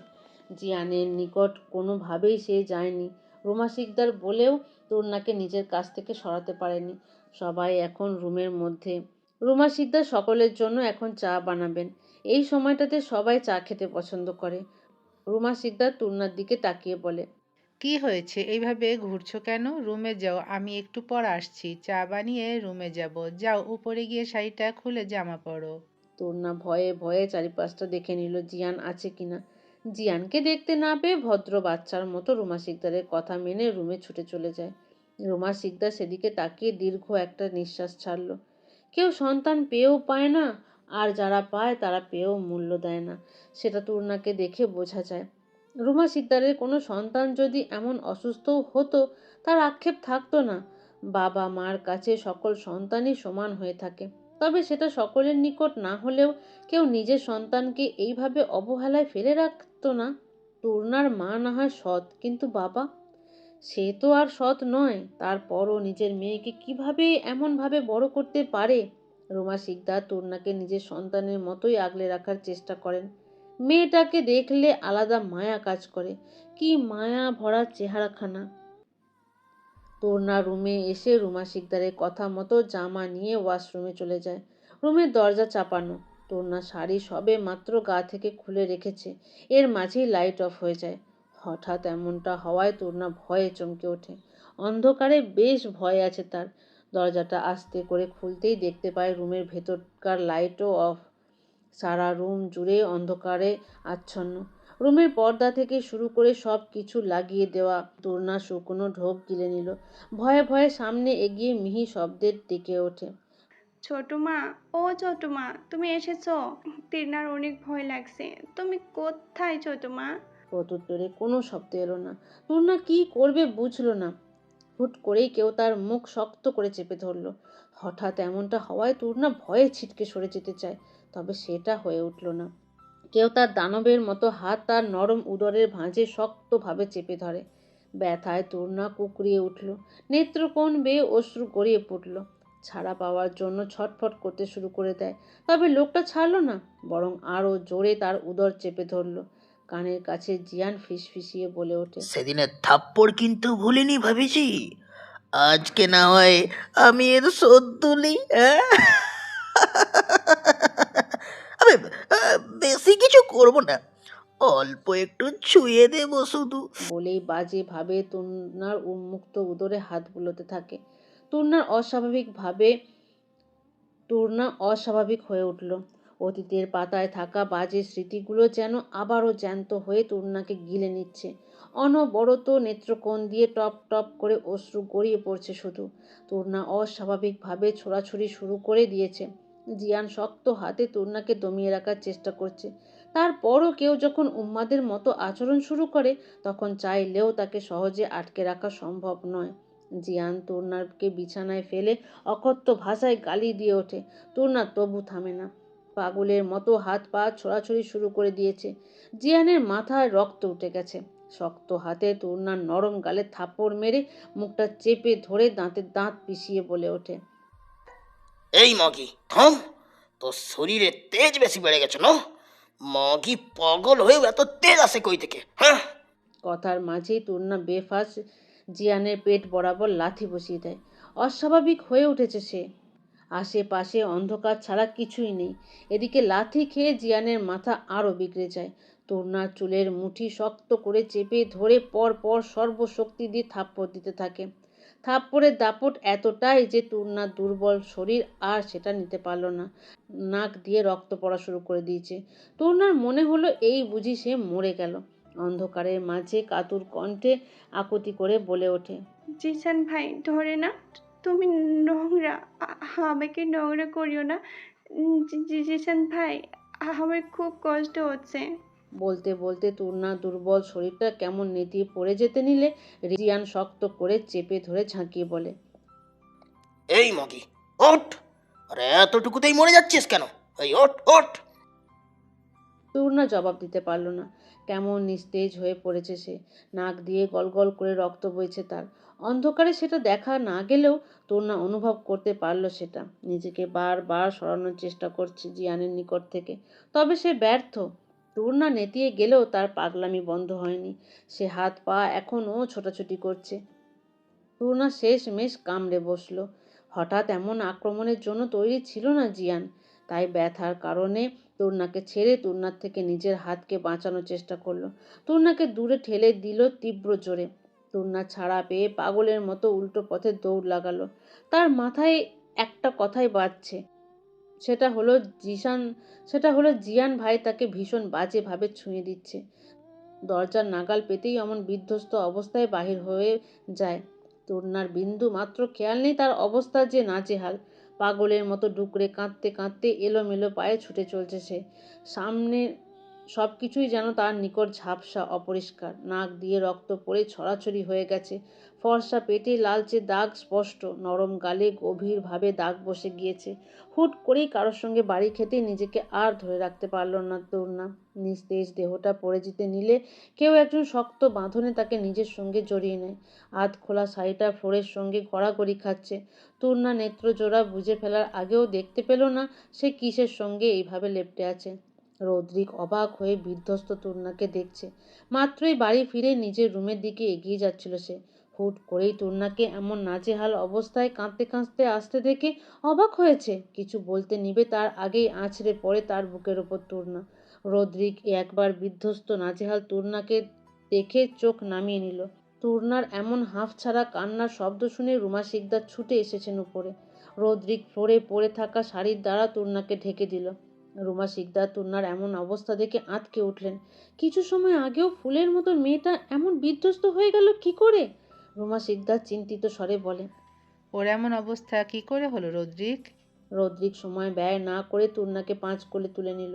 জিয়ানের নিকট কোনোভাবেই সে যায়নি। রুমা শিকদার বলেও তুর্নাকে নিজের কাছ থেকে সরাতে পারেনি। সবাই এখন রুমের মধ্যে। রুমা শিকদার সকলের জন্য এখন চা বানাবেন। এই সময়টাতে সবাই চা খেতে পছন্দ করে। রুমা শিকদার তুর্নার দিকে তাকিয়ে বলে, কি হয়েছে, এইভাবে ঘুরছো কেন? রুমে যাও, আমি একটু পর আসছি। চা বানিয়ে রুমে যাব। যাও, উপরে গিয়ে শাড়িটা খুলে জামা পরো। তুর্না ভয়ে ভয়ে চারিপাশটা দেখে নিল জিয়ান আছে কিনা। জিয়ানকে দেখতে না পেয়ে ভদ্র বাচ্চার মতো রুমা শিকদারের কথা মেনে রুমে ছুটে চলে যায়। রুমা শিকদার সেদিকে তাকিয়ে দীর্ঘ একটা নিঃশ্বাস ছাড়ল। কেউ সন্তান পেয়েও পায় না, আর যারা পায় তারা পেয়েও মূল্য দেয় না, সেটা তুর্নাকে দেখে বোঝা যায়। রুমা শিকদারের কোনো সন্তান যদি এমন অসুস্থও হতো, তার আক্ষেপ থাকতো না। বাবা মার কাছে সকল সন্তানই সমান হয়ে থাকে, তবে সেটা সকলের নিকট না হলেও কেউ নিজের সন্তানকে এইভাবে অবহেলায় ফেলে রাখতো না। তুর্নার মা না হয় সৎ, কিন্তু বাবা, সে তো আর সৎ নয়। তারপরও নিজের মেয়েকে কিভাবে এমনভাবে বড় করতে পারে? রুমা শিকদার তুর্নাকে নিজের সন্তানের মতোই আগলে রাখার চেষ্টা করেন। মেয়েটাকে দেখলে আলাদা মায়া কাজ করে। কি মায়া ভরা চেহারাখানা! তুর্না রুমে এসে রুমা শিকদারের কথা মতো জামা নিয়ে ওয়াশরুমে চলে যায়। রুমের দরজা চাপানো। তুর্না শাড়ি সবে মাত্র গা থেকে খুলে রেখেছে, এর মাঝেই লাইট অফ হয়ে যায়। হঠাৎ এমনটা হওয়ায় তুর্না ভয়ে চমকে ওঠে। অন্ধকারে বেশ ভয় আছে তার। দরজাটা আস্তে করে খুলতেই দেখতে পায় রুমের ভেতরকার লাইটও অফ। সারা রুম জুড়ে অন্ধকারে আচ্ছন্ন। রুমের পর্দা থেকে শুরু করে সব কিছু লাগিয়ে দেওয়া। তুর্না শুকনো ঢোক গিলে নিল। ভয়ে ভয়ে সামনে এগিয়ে মিহি শব্দের ডেকে ওঠে, ছোট মা, ও ছোট মা, তুমি এসেছো? তির্নার অনেক ভয় লাগছে। তুমি কোথায় ছোট মা? প্রত্যুত্তরে কোনো শব্দ এলো না। তুর্না কি করবে বুঝলো না। হুট করেই কেউ তার মুখ শক্ত করে চেপে ধরল। হঠাৎ এমনটা হওয়ায় তুর্না ভয়ে ছিটকে সরে যেতে চায়, তবে সেটা হয়ে উঠল না। কেউ তার দানবের মতো হাত তার নরম উদরের ভাঁজে শক্তভাবে চেপে ধরে। ব্যথায় তুর্না কুকড়িয়ে উঠল। নেত্রকোণ বেয়ে অশ্রু গড়িয়ে পড়ল। ছাড়া পাওয়ার জন্য ছটফট করতে শুরু করে দেয়, তবে লোকটা ছাড়ল না, বরং আরও জোরে তার উদর চেপে ধরল। কানের কাছে জিয়ান ফিসফিসিয়ে বলে ওঠে, সেদিনের থাপ্পড় কিন্তু ভুলিনি ভাবিছি। আজকে না হয় আমি এর শোধ তুলি। আবে, বেশি কিছু করব না, অল্প একটু ছুঁয়ে দেব শুধু। বলেই বাজে ভাবে তুর্নার উন্মুক্ত উদরে হাত বুলোতে থাকে। তুর্নার অস্বাভাবিকভাবে তূর্ণা অস্বাভাবিক হয়ে উঠল। অতীতের পাতায় থাকা বাজে স্মৃতিগুলো যেন আবারও জ্যান্ত হয়ে তূর্ণাকে গিলে নিচ্ছে। অনবরত নেত্রকোণ দিয়ে টপ টপ করে অশ্রু গড়িয়ে পড়ছে শুধু। তূর্ণা অস্বাভাবিকভাবে ছোড়াছুড়ি শুরু করে দিয়েছে। জিয়ান শক্ত হাতে তূর্ণাকে দমিয়ে রাখার চেষ্টা করছে। তারপরও কেউ যখন উন্মাদের মতো আচরণ শুরু করে, তখন চাইলেও তাকে সহজে আটকে রাখা সম্ভব নয়। জিয়ান তূর্ণাকে বিছানায় ফেলে অকথ্য ভাষায় গালি দিয়ে ওঠে। তূর্ণা তবু থামে না। পাগলের মতো হাত পা ছোড়াছুড়ি শুরু করে দিয়েছে। জিয়ানের মাথায় রক্ত উঠে গেছে। শক্ত হাতে তূর্ণার নরম গালে থাপ্পড় মেরে মুখটা চেপে ধরে দাঁতের দাঁত পিষিয়ে বলে ওঠে, এই মগি থাম, তোর শরীরে তেজ বেশি বেড়ে গেছে না? মগি পাগল হয়েও এত তেজ আসে কই থেকে, হ্যাঁ? কথার মাঝেই তূর্ণা বেফাঁস জিয়ানের পেট বরাবর লাথি বসিয়ে দেয়। অস্বাভাবিক হয়ে উঠেছে সে। আশেপাশে অন্ধকার ছাড়া কিছুই নেই। এদিকে লাথি খেয়ে জিয়ানের মাথা আরও বিগড়ে যায়। তূর্ণার চুলের মুঠি শক্ত করে চেপে ধরে পর পর সর্বশক্তি দিয়ে থাপ্পড় দিতে থাকে। থাপ্পড়ের দাপট এতটাই যে তূর্ণার দুর্বল শরীর আর সেটা নিতে পারল না। নাক দিয়ে রক্ত পড়া শুরু করে দিয়েছে। তূর্ণার মনে হলো এই বুঝি সে মরে গেল। অন্ধকারের মাঝে কাতর কণ্ঠে আকুতি করে বলে ওঠে, জিসান ভাই ধরে না, তুমি নোংরা, আমাকে নোংরা করিও না। জিসান ভাই, আমার খুব কষ্ট হচ্ছে। বলতে বলতে তূর্ণার দুর্বল শরীরটা কেমন নেতিয়ে পড়ে যেতে নিলে জিয়ান শক্ত করে চেপে ধরে ঝাঁকিয়ে বলে, এই মগি ওঠ, আরে এতটুকুতেই মরে যাচ্ছিস কেন? এই ওঠ ওঠ। তূর্ণা জবাব দিতে পারল না। কেমন নিস্তেজ হয়ে পড়েছে সে। নাক দিয়ে গলগল করে রক্ত বইছে তার। অন্ধকারে সেটা দেখা না গেলেও তূর্ণা অনুভব করতে পারল সেটা। নিজেকে বারবার সরানোর চেষ্টা করছে জিয়ানের নিকট থেকে, তবে সে ব্যর্থ। তূর্ণা নেতিয়ে গেলেও তার পাগলামি বন্ধ হয়নি। সে হাত পা এখনও ছোটাছুটি করছে। তূর্ণা শেষমেশ কামড়ে বসল। হঠাৎ এমন আক্রমণের জন্য তৈরি ছিল না জিয়ান। তাই ব্যথার কারণে তূর্ণাকে ছেড়ে তূর্ণার থেকে নিজের হাতকে বাঁচানোর চেষ্টা করলো। তূর্ণাকে দূরে ঠেলে দিল তীব্র জোরে। তূর্ণা ছাড়া পেয়ে পাগলের মতো উল্টো পথে দৌড় লাগালো। তার মাথায় একটা কথাই বাজছে, সেটা হলো জিয়ান ভাই তাকে ভীষণ বাজেভাবে ছুঁয়ে দিচ্ছে। দরজার নাগাল পেতেই অমন বিধ্বস্ত অবস্থায় বাহির হয়ে যায়। তূর্ণার বিন্দু মাত্র খেয়াল নেই তার অবস্থা যে নাজেহাল। পাগলের মতো ডুকরে কাঁদতে কাঁদতে এলোমেলো পায়ে ছুটে চলছে সে। সামনে সব কিছুই যেন তার নিকট ঝাপসা, অপরিষ্কার। নাক দিয়ে রক্ত পড়ে ছড়াছড়ি হয়ে গেছে। ফর্সা পেটে লালচে দাগ স্পষ্ট। নরম গালে গভীরভাবে দাগ বসে গিয়েছে। হুট করেই কারোর সঙ্গে বাড়ি খেতে নিজেকে আর ধরে রাখতে পারল না তূর্ণা। নিস্তেজ দেহটা পড়ে যেতে নিলে কেউ একজন শক্ত বাঁধনে তাকে নিজের সঙ্গে জড়িয়ে নেয়। আধ খোলা শাড়িটা ফ্লোরের সঙ্গে গড়াগড়ি খাচ্ছে। তূর্ণা নেত্রজোড়া বুঝে ফেলার আগেও দেখতে পেল না সে কিসের সঙ্গে এইভাবে লেপ্টে আছে। রৌদ্রিক অবাক হয়ে বিধ্বস্ত তূর্ণাকে দেখছে। মাত্রই বাড়ি ফিরে নিজের রুমের দিকে এগিয়ে যাচ্ছিল সে। হুট করেই তূর্ণাকে এমন নাজেহাল অবস্থায় কাঁদতে কাঁদতে আসতে দেখে অবাক হয়েছে। কিছু বলতে নিবে তার আগেই আছড়ে পড়ে তার বুকের ওপর তূর্ণা। রৌদ্রিক একবার বিধ্বস্ত নাজেহাল তূর্ণাকে দেখে চোখ নামিয়ে নিল। তূর্ণার এমন হাঁফ ছাড়া কান্নার শব্দ শুনে রুমা শিকদার ছুটে এসেছেন উপরে। রৌদ্রিক ফ্লোরে পড়ে থাকা শাড়ির দ্বারা তূর্ণাকে ঢেকে দিল। রুমা শিকদার তূর্ণার এমন অবস্থা দেখে আঁতকে উঠলেন। কিছু সময় আগেও ফুলের মতো মেয়েটা এমন বিধ্বস্ত হয়ে গেল কি করে? রুমা শিকদার চিন্তিত স্বরে বলে, ওর এমন অবস্থা কি করে হলো রদ্রিক? রৌদ্রিক সময় ব্যয় না করে তূর্ণাকে 5 কোলে তুলে নিল।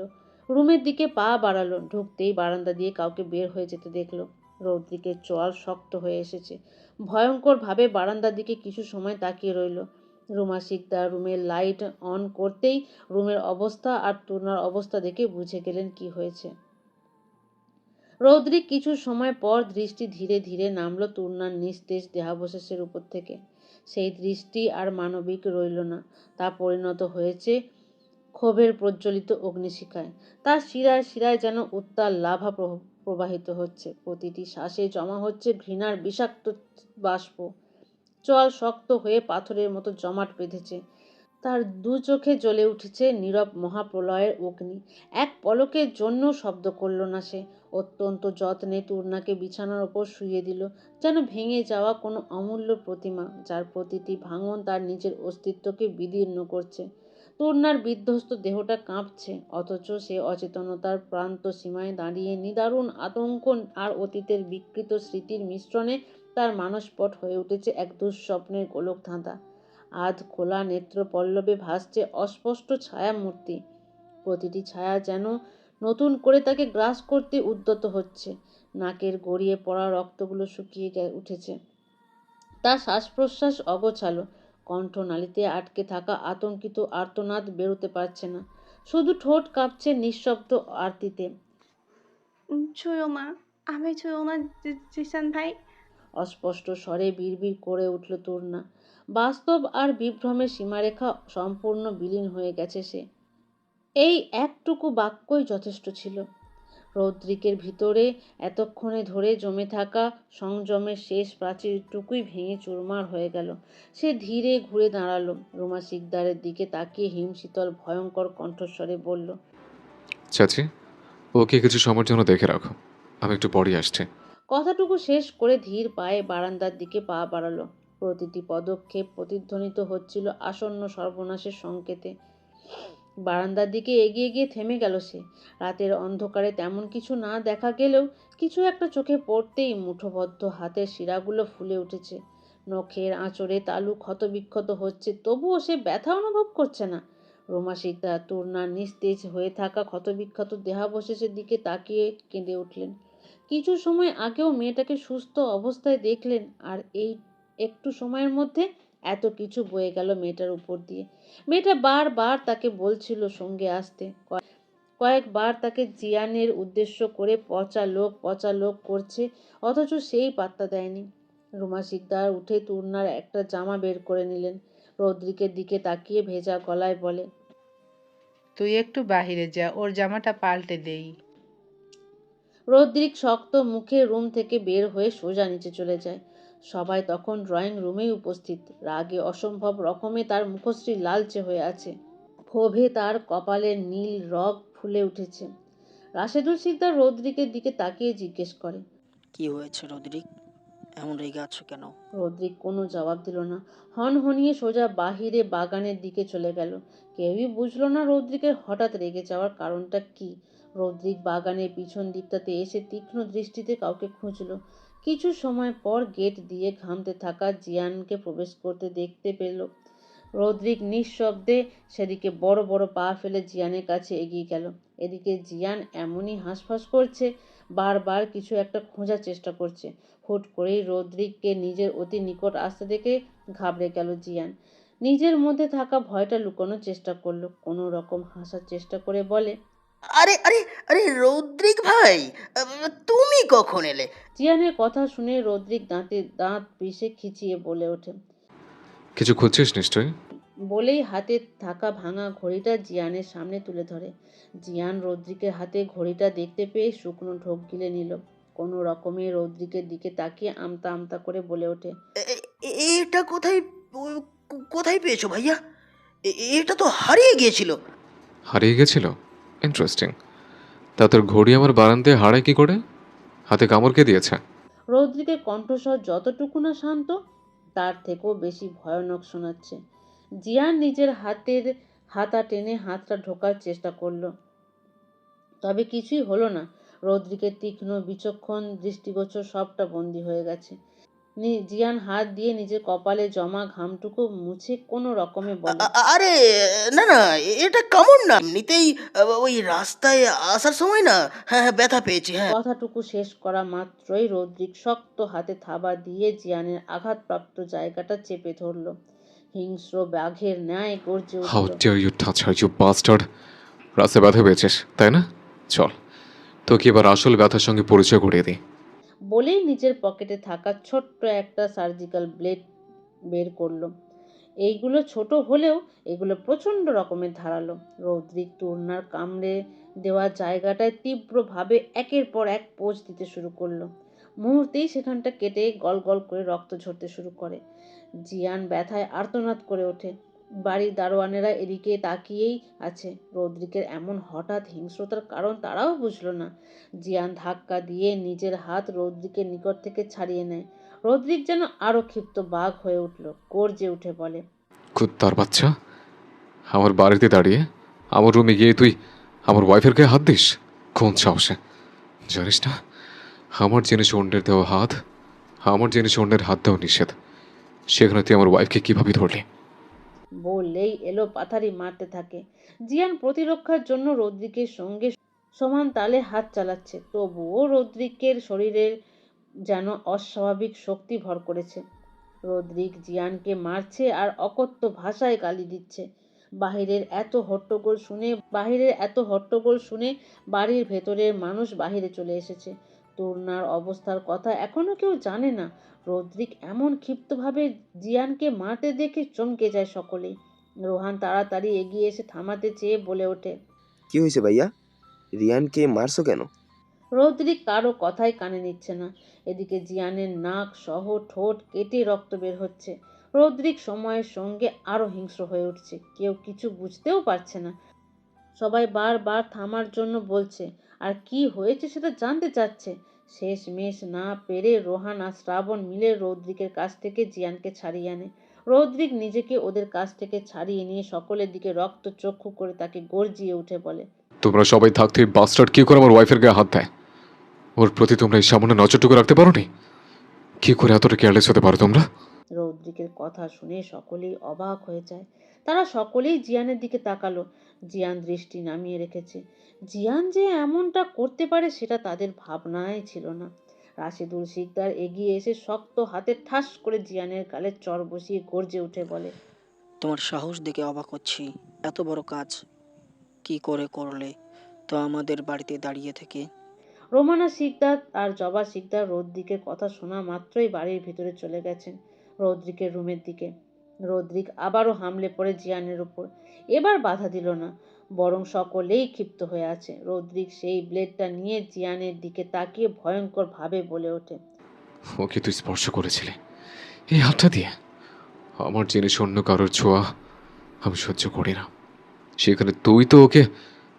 রুমের দিকে পা বাড়ালো। ঢুকতেই বারান্দা দিয়ে কাউকে বের হয়ে যেতে দেখল। রৌদ্রিকের চোয়াল শক্ত হয়ে এসেছে। ভয়ঙ্করভাবে বারান্দার দিকে কিছু সময় তাকিয়ে রইল। রুমা শিকদার রুমের লাইট অন করতেই রুমের অবস্থা আর তূর্ণার অবস্থা দেখে বুঝে গেলেন কি হয়েছে। রৌদ্রিক কিছু সময় পর দৃষ্টি ধীরে ধীরে নামল তূর্ণার নিস্তেজ দেহাবশেষের উপর থেকে। সেই দৃষ্টি আর মানবিক রইল না। তা পরিণত হয়েছে ক্ষোভের প্রজ্বলিত অগ্নিশিখায়। তার শিরায় শিরায় যেন উত্তাল লাভা প্রবাহিত হচ্ছে। প্রতিটি শ্বাসে জমা হচ্ছে ঘৃণার বিষাক্ত বাষ্প। চোয়াল শক্ত হয়ে পাথরের মতো জমাট বেঁধেছে। তার দু চোখে জ্বলে উঠেছে নীরব মহাপ্রলয়ের অগ্নি। এক পলকের জন্য শব্দ করল না সে। অত্যন্ত যত্নে তূর্ণাকে বিছানার ওপর শুইয়ে দিল, যেন ভেঙে যাওয়া কোনো অমূল্য প্রতিমা, যার প্রতিটি ভাঙন তার নিজের অস্তিত্বকে বিদীর্ণ করছে। তূর্ণার বিধ্বস্ত দেহটা কাঁপছে, অথচ সে অচেতনতার প্রান্ত সীমায় দাঁড়িয়ে নিদারুণ আতঙ্ক আর অতীতের বিকৃত স্মৃতির মিশ্রণে তার মানসপট হয়ে উঠেছে এক দুঃস্বপ্নের গোলক ধাঁধা। আধ খোলা নেত্র পল্লবে ভাসছে অস্পষ্ট ছায়ামূর্তি। প্রতিটি ছায়া যেন নতুন করে তাকে গ্রাস করতে উদ্যত হচ্ছে। নাকের গড়িয়ে পড়া রক্তগুলো শুকিয়ে উঠেছে, তার শ্বাস প্রশ্বাস অগোছালো, কণ্ঠনালীতে আটকে থাকা আতঙ্কিত আর্তনাদ বেরোতে পারছে না, শুধু ঠোঁট কাঁপছে নিঃশব্দ আরতিতে। ছুঁয়ো মা, আমি ছুঁয়ো না জিসান ভাই। অস্পষ্ট স্বরে বিড়বিড় করে উঠল তূর্ণা। বাস্তব আর বিভ্রমের সীমারেখা সম্পূর্ণ বিলীন হয়ে গেছে সে। এই একটুকু বাক্যই যথেষ্ট ছিল। রৌদ্রিকের ভিতরে এতক্ষণে ধরে জমে থাকা সংযমের শেষ প্রাচীরটুকুই ভেঙে চুরমার হয়ে গেল। সে ধীরে ঘুরে দাঁড়ালো, রুমা শিকদারের দিকে তাকিয়ে হিমশীতল ভয়ঙ্কর কণ্ঠস্বরে বলল, চাচি, ওকে কিছু সময়ের জন্য দেখে রাখো, আমি একটু পরে আসছি। কথাটুকু শেষ করে ধীর পায়ে বারান্দার দিকে পা বাড়ালো। প্রতিটি পদক্ষেপ প্রতিধ্বনিত হচ্ছিল আসন্ন সর্বনাশের সংকেতে। বারান্দার দিকে এগিয়ে গিয়ে থেমে গেল সে। রাতের অন্ধকারে তেমন কিছু না দেখা গেলেও কিছু একটা চোখে পড়তেই মুঠোবদ্ধ হাতের শিরাগুলো ফুলে উঠেছে। নখের আঁচড়ে তালু ক্ষতবিক্ষত হচ্ছে, তবুও সে ব্যথা অনুভব করছে না। রোমা শিকদার তূর্ণার নিস্তেজ হয়ে থাকা ক্ষতবিক্ষত দেহাবশেষের দিকে তাকিয়ে কেঁদে উঠলেন। কিছু সময় আগেও মেয়েটাকে সুস্থ অবস্থায় দেখলেন, আর এই একটু সময়ের মধ্যে এত কিছু বয়ে গেল মেয়েটার উপর দিয়ে। মেয়েটা বারবার তাকে বলছিল সঙ্গে আসতে, কয়েকবার তাকে জিয়ানের উদ্দেশ্য করে পচা লোক করছে, অথচ সেই পাত্তা দেয়নি। রুমা শিকদার উঠে তূর্ণার একটা জামা বের করে নিলেন, রৌদ্রিকের দিকে তাকিয়ে ভেজা গলায় বলে, তুই একটু বাহিরে যা, ওর জামাটা পাল্টে দেই। রৌদ্রিক শক্ত মুখে রুম থেকে বের হয়ে সোজা নিচে চলে যায়। সবাই তখন ড্রয়িং রুমেই উপস্থিত। রাগে অসম্ভব রকমে তার মুখশ্রী লালচে হয়ে আছে, ক্ষোভে তার কপালের নীল রগ ফুলে উঠেছে। রাশেদুল শিকদার রৌদ্রিকের দিকে তাকিয়ে জিজ্ঞেস করে, কি হয়েছে রদ্রিক, এমন রেগে আছো কেন? রৌদ্রিক কোনো জবাব দিল না, হনহনিয়ে সোজা বাহিরে বাগানের দিকে চলে গেল। কেউই বুঝলো না রৌদ্রিকের হঠাৎ রেগে যাওয়ার কারণটা কি। রৌদ্রিক বাগানের পিছন দিকটাতে এসে তীক্ষ্ণ দৃষ্টিতে কাউকে খুঁজল। কিছু সময় পর গেট দিয়ে ঘামতে থাকা জিয়ানকে প্রবেশ করতে দেখতে পেল। রৌদ্রিক নিঃশব্দে সেদিকে বড় বড় পা ফেলে জিয়ানের কাছে এগিয়ে গেল। এদিকে জিয়ান এমনই হাঁসফাঁস করছে, বারবার কিছু একটা খোঁজার চেষ্টা করছে। হুট করেই রৌদ্রিককে নিজের অতি নিকট আসতে দেখে ঘাবড়ে গেল জিয়ান। নিজের মধ্যে থাকা ভয়টা লুকানোর চেষ্টা করলো, কোনো রকম হাসার চেষ্টা করে বলে, আরে আরে আরে রৌদ্রিক ভাই, তুমি কখন এলে? জিয়ানের কথা শুনে রৌদ্রিক দাঁত পিষে খিচিয়ে বলে ওঠে, কিছু খুঁজছিস নিশ্চয়ই? বলেই হাতে থাকা ভাঙা ঘড়িটা জিয়ানের সামনে তুলে ধরে। জিয়ান রৌদ্রিকের হাতে ঘড়িটা দেখতে পেয়ে শুকনো ঢোক গিলে নিল। কোনো রকমে রৌদ্রিকের দিকে তাকিয়ে আমতা আমতা করে বলে ওঠে, এটা কোথায় পেয়েছো ভাইয়া? এটা তো হারিয়ে গিয়েছিল। হারিয়ে গেছিল? ইন্টারেস্টিং। তা তোর ঘড়ি আমার বারান্দায় হারায় কি করে? হাতে কামড় কে দিয়েছে? রৌদ্রিকের কণ্ঠস্বর যতটুকু না শান্ত, তার থেকেও বেশি ভয়ানক শোনাচ্ছে। জিয়ান নিজের হাতা টেনে হাতটা ঢোকার চেষ্টা করলো, তবে কিছুই হলো না। রৌদ্রিকের তীক্ষ্ণ বিচক্ষণ দৃষ্টিগোচর সবটা বন্দী হয়ে গেছে। জিয়ান হাত দিয়ে নিজের কপালে জমা ঘামটুকু মুছে কোনো রকমে বলে, আরে না না, এটা কামড় না, এমনিতেই ওই রাস্তায় আসার সময় না, হ্যাঁ হ্যাঁ ব্যথা পেয়েছি। হ্যাঁ। কথাটুকু শেষ করা মাত্রই রৌদ্রিক শক্ত হাতে থাবা দিয়ে জিয়ানের আঘাতপ্রাপ্ত জায়গাটা চেপে ধরল। হিংস্র বাঘের ন্যায় গর্জে হাউ উঠল, dear you touch her, you bastard! রাস্তায় ব্যথা পেয়েছিস তাই না? চল তোকে এবার আসল ব্যথার সঙ্গে পরিচয় করিয়ে দিই। বলেই নিজের পকেটে থাকা ছোট্ট একটা সার্জিক্যাল ব্লেড বের করলো। এইগুলো ছোট হলেও এগুলো প্রচণ্ড রকমের ধারালো। রৌদ্রিক তূর্ণার কামড়ে দেওয়া জায়গাটায় তীব্রভাবে একের পর এক পোঁচ দিতে শুরু করলো। মুহূর্তেই সেখানটা কেটে গল গল করে রক্ত ঝরতে শুরু করে। জিয়ান ব্যথায় আর্তনাদ করে ওঠে। বাড়ির দারোয়ানেরা এদিকে তাকিয়েই আছে। রৌদ্রিকের এমন হঠাৎ হিংস্রতার কারণ তারাও বুঝলো না। জিয়ান ধাক্কা দিয়ে নিজের হাত রৌদ্রিকের নিকট থেকে ছাড়িয়ে নেয়। রৌদ্রিক যেন আরো ক্ষিপ্ত বাঘ হয়ে উঠল, গর্জে উঠে বলে, কুত্তার বাচ্চা, আমার বাড়িতে দাঁড়িয়ে আমার রুমে গিয়ে তুই আমার ওয়াইফের গায়ে হাত দিস? কোন সাহসে? জানিস না আমার জিনিস অন্যের দেওয়া হাত, আমার জিনিস অন্যের হাত দেওয়া নিষেধ। সেখানে তুই আমার ওয়াইফকে কিভাবে ধরলি? বললেই এলো পাথারি মারতে থাকে। জিয়ান প্রতিরক্ষার জন্য রদ্রিকের সঙ্গে সমান তালে হাত চালাচ্ছে, তবুও রদ্রিকের শরীরে যেন অস্বাভাবিক শক্তি ভর করেছে। রদ্রিক জিয়ানকে মারছে আর অকথ্য ভাষায় গালি দিচ্ছে। বাহিরের এত হট্টগোল শুনে বাড়ির ভেতরের মানুষ বাহিরে চলে এসেছে। তূর্ণার অবস্থার কথা এখনো কেউ জানে না। রদ্রিক এমন ক্ষিপ্তভাবে জিয়ানকে মারতে দেখে চমকে যায় সকলেই। রোহান তাড়াতাড়ি এগিয়ে এসে থামাতে চেয়ে বলে ওঠে, কি হয়েছে ভাইয়া? রিয়ানকে মারছো কেন? রদ্রিক কারো কথাই কানে নিচ্ছে না। এদিকে জিয়ানের নাক সহ ঠোঁট কেটে রক্ত বের হচ্ছে। রদ্রিক সময়ের সঙ্গে আরো হিংস্র হয়ে উঠছে। কেউ কিছু বুঝতেও পারছে না। সবাই বারবার থামার জন্য বলছে, আর কি হয়েছে সেটা জানতে চাচ্ছে। শেষমেশ না পেরে রোহান আর শ্রাবণ মিলে রৌদ্রিকের কাছ থেকে জিয়ানকে ছাড়িয়ে আনে। রৌদ্রিক নিজেকে ওদের কাছ থেকে ছাড়িয়ে নিয়ে সকলের দিকে রক্ত চক্ষু করে তাকে গর্জিয়ে উঠে বলে, তোমরা সবাই থাকতে বাস্টার্ড কি করে আমার ওয়াইফের গায়ে হাত দেয়? ওর প্রতি তোমরা এই সামান্য নজরটুকু রাখতে পারোনি? কি করে এতটা কেয়ারলেস হতে পারো তোমরা? রৌদ্রিকের কথা শুনে সকলেই অবাক হয়ে যায়। তারা সকলেই জিয়ানের দিকে তাকালো। জিয়ান দৃষ্টি নামিয়ে রেখেছে। জিয়ান যে এমনটা করতে পারে সেটা তাদের ভাবনায় ছিল না। রাশেদুল শিকদার এগিয়ে এসে শক্ত হাতে ঠাস করে জিয়ানের গালে চড় বসিয়ে গর্জে উঠে বলে, তোমার সাহস দেখে অবাক হচ্ছি। এত বড় কাজ কি করে করলে তো আমাদের বাড়িতে দাঁড়িয়ে থেকে? রোমানা শিকদার আর জবা শিকদার রৌদ্রিকের কথা শোনা মাত্রই বাড়ির ভিতরে চলে গেছেন রৌদ্রিকের রুমের দিকে। রৌদ্রিক আবারও হামলে পড়ে জিয়ানের উপর। এবার বাধা দিল না, বরং সকলেই ক্ষিপ্ত হয়ে আছে। রৌদ্রিক সেই ব্লেডটা নিয়ে জিয়ানের দিকে তাকিয়ে ভয়ঙ্কর ভাবে বলে ওঠে, ওকে তুই স্পর্শ করেছিলি এই হাতটা দিয়ে? আমার জিনিস অন্য কারোর ছোঁয়া আমি সহ্য করি না। সেখানে তুই তো ওকে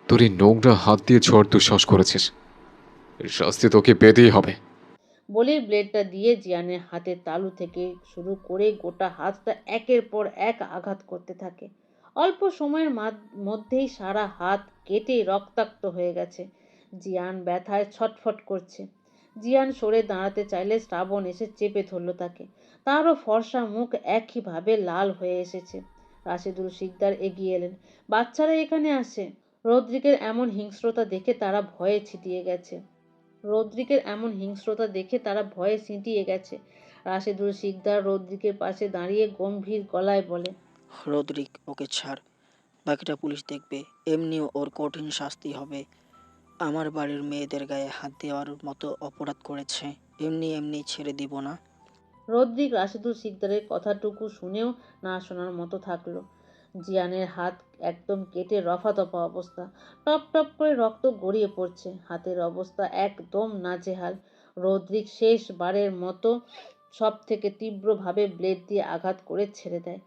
তোর এই নোংরা হাত দিয়ে ছোঁয়ার দুঃসাহস করেছিস। এর শাস্তি তোকে পেতেই হবে। বলেই ব্লেডটা দিয়ে জিয়ানের হাতের তালু থেকে শুরু করে গোটা হাতটা একের পর এক আঘাত করতে থাকে। অল্প সময়ের মধ্যেই সারা হাত কেটে রক্তাক্ত হয়ে গেছে। জিয়ান ব্যথায় ছটফট করছে। জিয়ান সরে দাঁড়াতে চাইলে শ্রাবণ এসে চেপে ধরল তাকে। তারও ফর্সা মুখ একইভাবে লাল হয়ে এসেছে। রাশেদুল শিকদার এগিয়ে এলেন। বাচ্চারা এখানে আসে। রদ্রিকের এমন হিংস্রতা দেখে তারা ভয়ে সিঁটিয়ে গেছে। রাশেদুল শিকদার রদ্রিকের পাশে দাঁড়িয়ে গম্ভীর গলায় বলে, রদ্রিক, ওকে ছাড়, বাকিটা পুলিশ দেখবে। এমনিও ওর কঠিন শাস্তি হবে। আমার বাড়ির মেয়েদের গায়ে হাত দেওয়ার মতো অপরাধ করেছে, এমনি এমনি ছেড়ে দিব না। রদ্রিক রাশেদুল শিকদারের কথাটুকু শুনেও না শোনার মতো থাকলো। জিয়ানের হাত একদম কেটে রফাদফা অবস্থা। টপ টপ করে রক্ত গড়িয়ে পড়ছে। হাতের অবস্থা একদম নাজেহাল। রদ্রিক শেষবারের মতো সব থেকে তীব্রভাবে ব্লেড দিয়ে আঘাত করে ছেড়ে দেয়।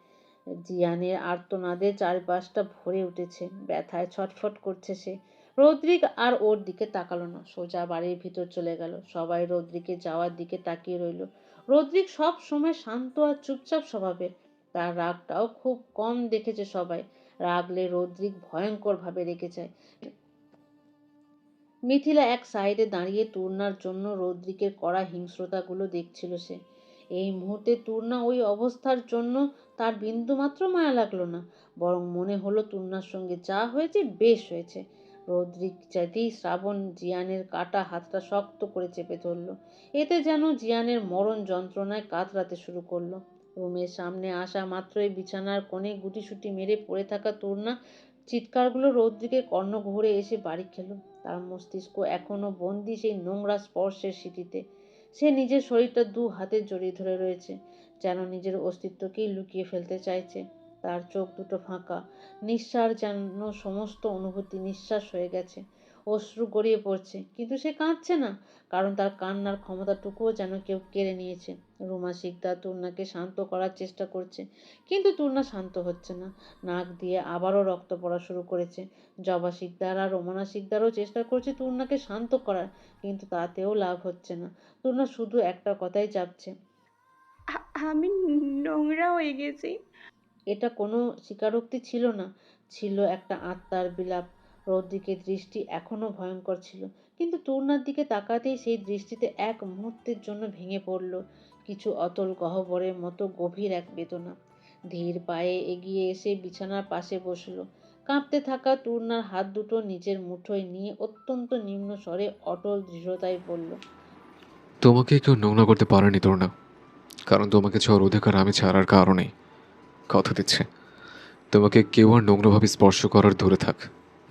জিয়ানের আর্তনাদে চারপাশটা ভরে উঠেছে। ব্যথায় ছটফট করছে সে। রদ্রিক আর ওর দিকে তাকালো না, সোজা বাড়ির ভিতর চলে গেল। সবাই রদ্রিকের যাওয়ার দিকে তাকিয়ে রইল। রদ্রিক সব সময় শান্ত আর চুপচাপ স্বভাবের। তার রাগটাও খুব কম দেখেছে সবাই। রাগলে রদ্রিক ভয়ঙ্কর ভাবে রেগে যায়। মিথিলা এক সাইডে দাঁড়িয়ে তূর্ণার জন্য রদ্রিকের কড়া হিংস্রতাগুলো দেখছিল সে। এই মুহূর্তে তূর্ণা ওই অবস্থার জন্য তার বিন্দুমাত্র মায়া লাগলো না, বরং মনে হলো তূর্ণার সঙ্গে যা হয়েছে বেশ হয়েছে। রদ্রিক যেতেই শ্রাবণ জিয়ানের কাটা হাতটা শক্ত করে চেপে ধরল। এতে যেন জিয়ানের মরণ যন্ত্রণায় কাতরাতে শুরু করলো। রুমের সামনে আসা মাত্রই বিছানার কোণে গুটিসুটি মেরে পড়ে থাকা তূর্ণা চিৎকারগুলো রৌদ্রিকের কর্ণগহ্বরে এসে বাড়ি খেলো। তার মস্তিষ্ক এখনো বন্দি সেই নোংরা স্পর্শের স্মৃতিতে। সে নিজের শরীরটা দু হাতে জড়িয়ে ধরে রয়েছে, যেন নিজের অস্তিত্বকেই লুকিয়ে ফেলতে চাইছে। তার চোখ দুটো ফাঁকা, নিঃশ্বাস যেন সমস্ত অনুভূতি নিঃশ্বাস হয়ে গেছে। অশ্রু গড়িয়ে পড়ছে, কিন্তু সে কাঁদছে না, কারণ তার কান্নার ক্ষমতাটুকুও যেন কেউ কেড়ে নিয়েছে। রুমা শিকদার তূর্ণাকে শান্ত করার চেষ্টা করছে, কিন্তু তূর্ণা শান্ত হচ্ছে না। নাক দিয়ে আবারও রক্ত পড়া শুরু করেছে। জবা শিকদার আর রোমানা শিকদারও চেষ্টা করছে তূর্ণাকে শান্ত করার, কিন্তু তাতেও লাভ হচ্ছে না। তূর্ণা শুধু একটা কথাই চাপছে, আমি নোংরা হয়ে গেছি। এটা কোনো স্বীকারোক্তি ছিল না, ছিল একটা আত্মার বিলাপ। রদ্রিকের দৃষ্টি এখনো ভয়ঙ্কর ছিল, কিন্তু তূর্ণার দিকে তাকাতেই সেই দৃষ্টিতে এক মুহূর্তের জন্য ভেঙে পড়ল কিছু অতল গহ্বরের মতো গভীর এক বেদনা। ধীর পায়ে এগিয়ে এসে বিছানার পাশে বসল। কাঁপতে থাকা তূর্ণার হাত দুটো নিজের মুঠোয় নিয়ে অত্যন্ত নিম্ন স্বরে অটল দৃঢ়তায় বলল, তোমাকে কেউ নোংরা করতে পারেনি তরুণা, কারণ তোমাকে ছোঁয়ার অধিকার আমি ছাড়ার কারণেই। কথা দিচ্ছে তোমাকে কেউ আর নোংরাভাবে স্পর্শ করার দূরে থাক,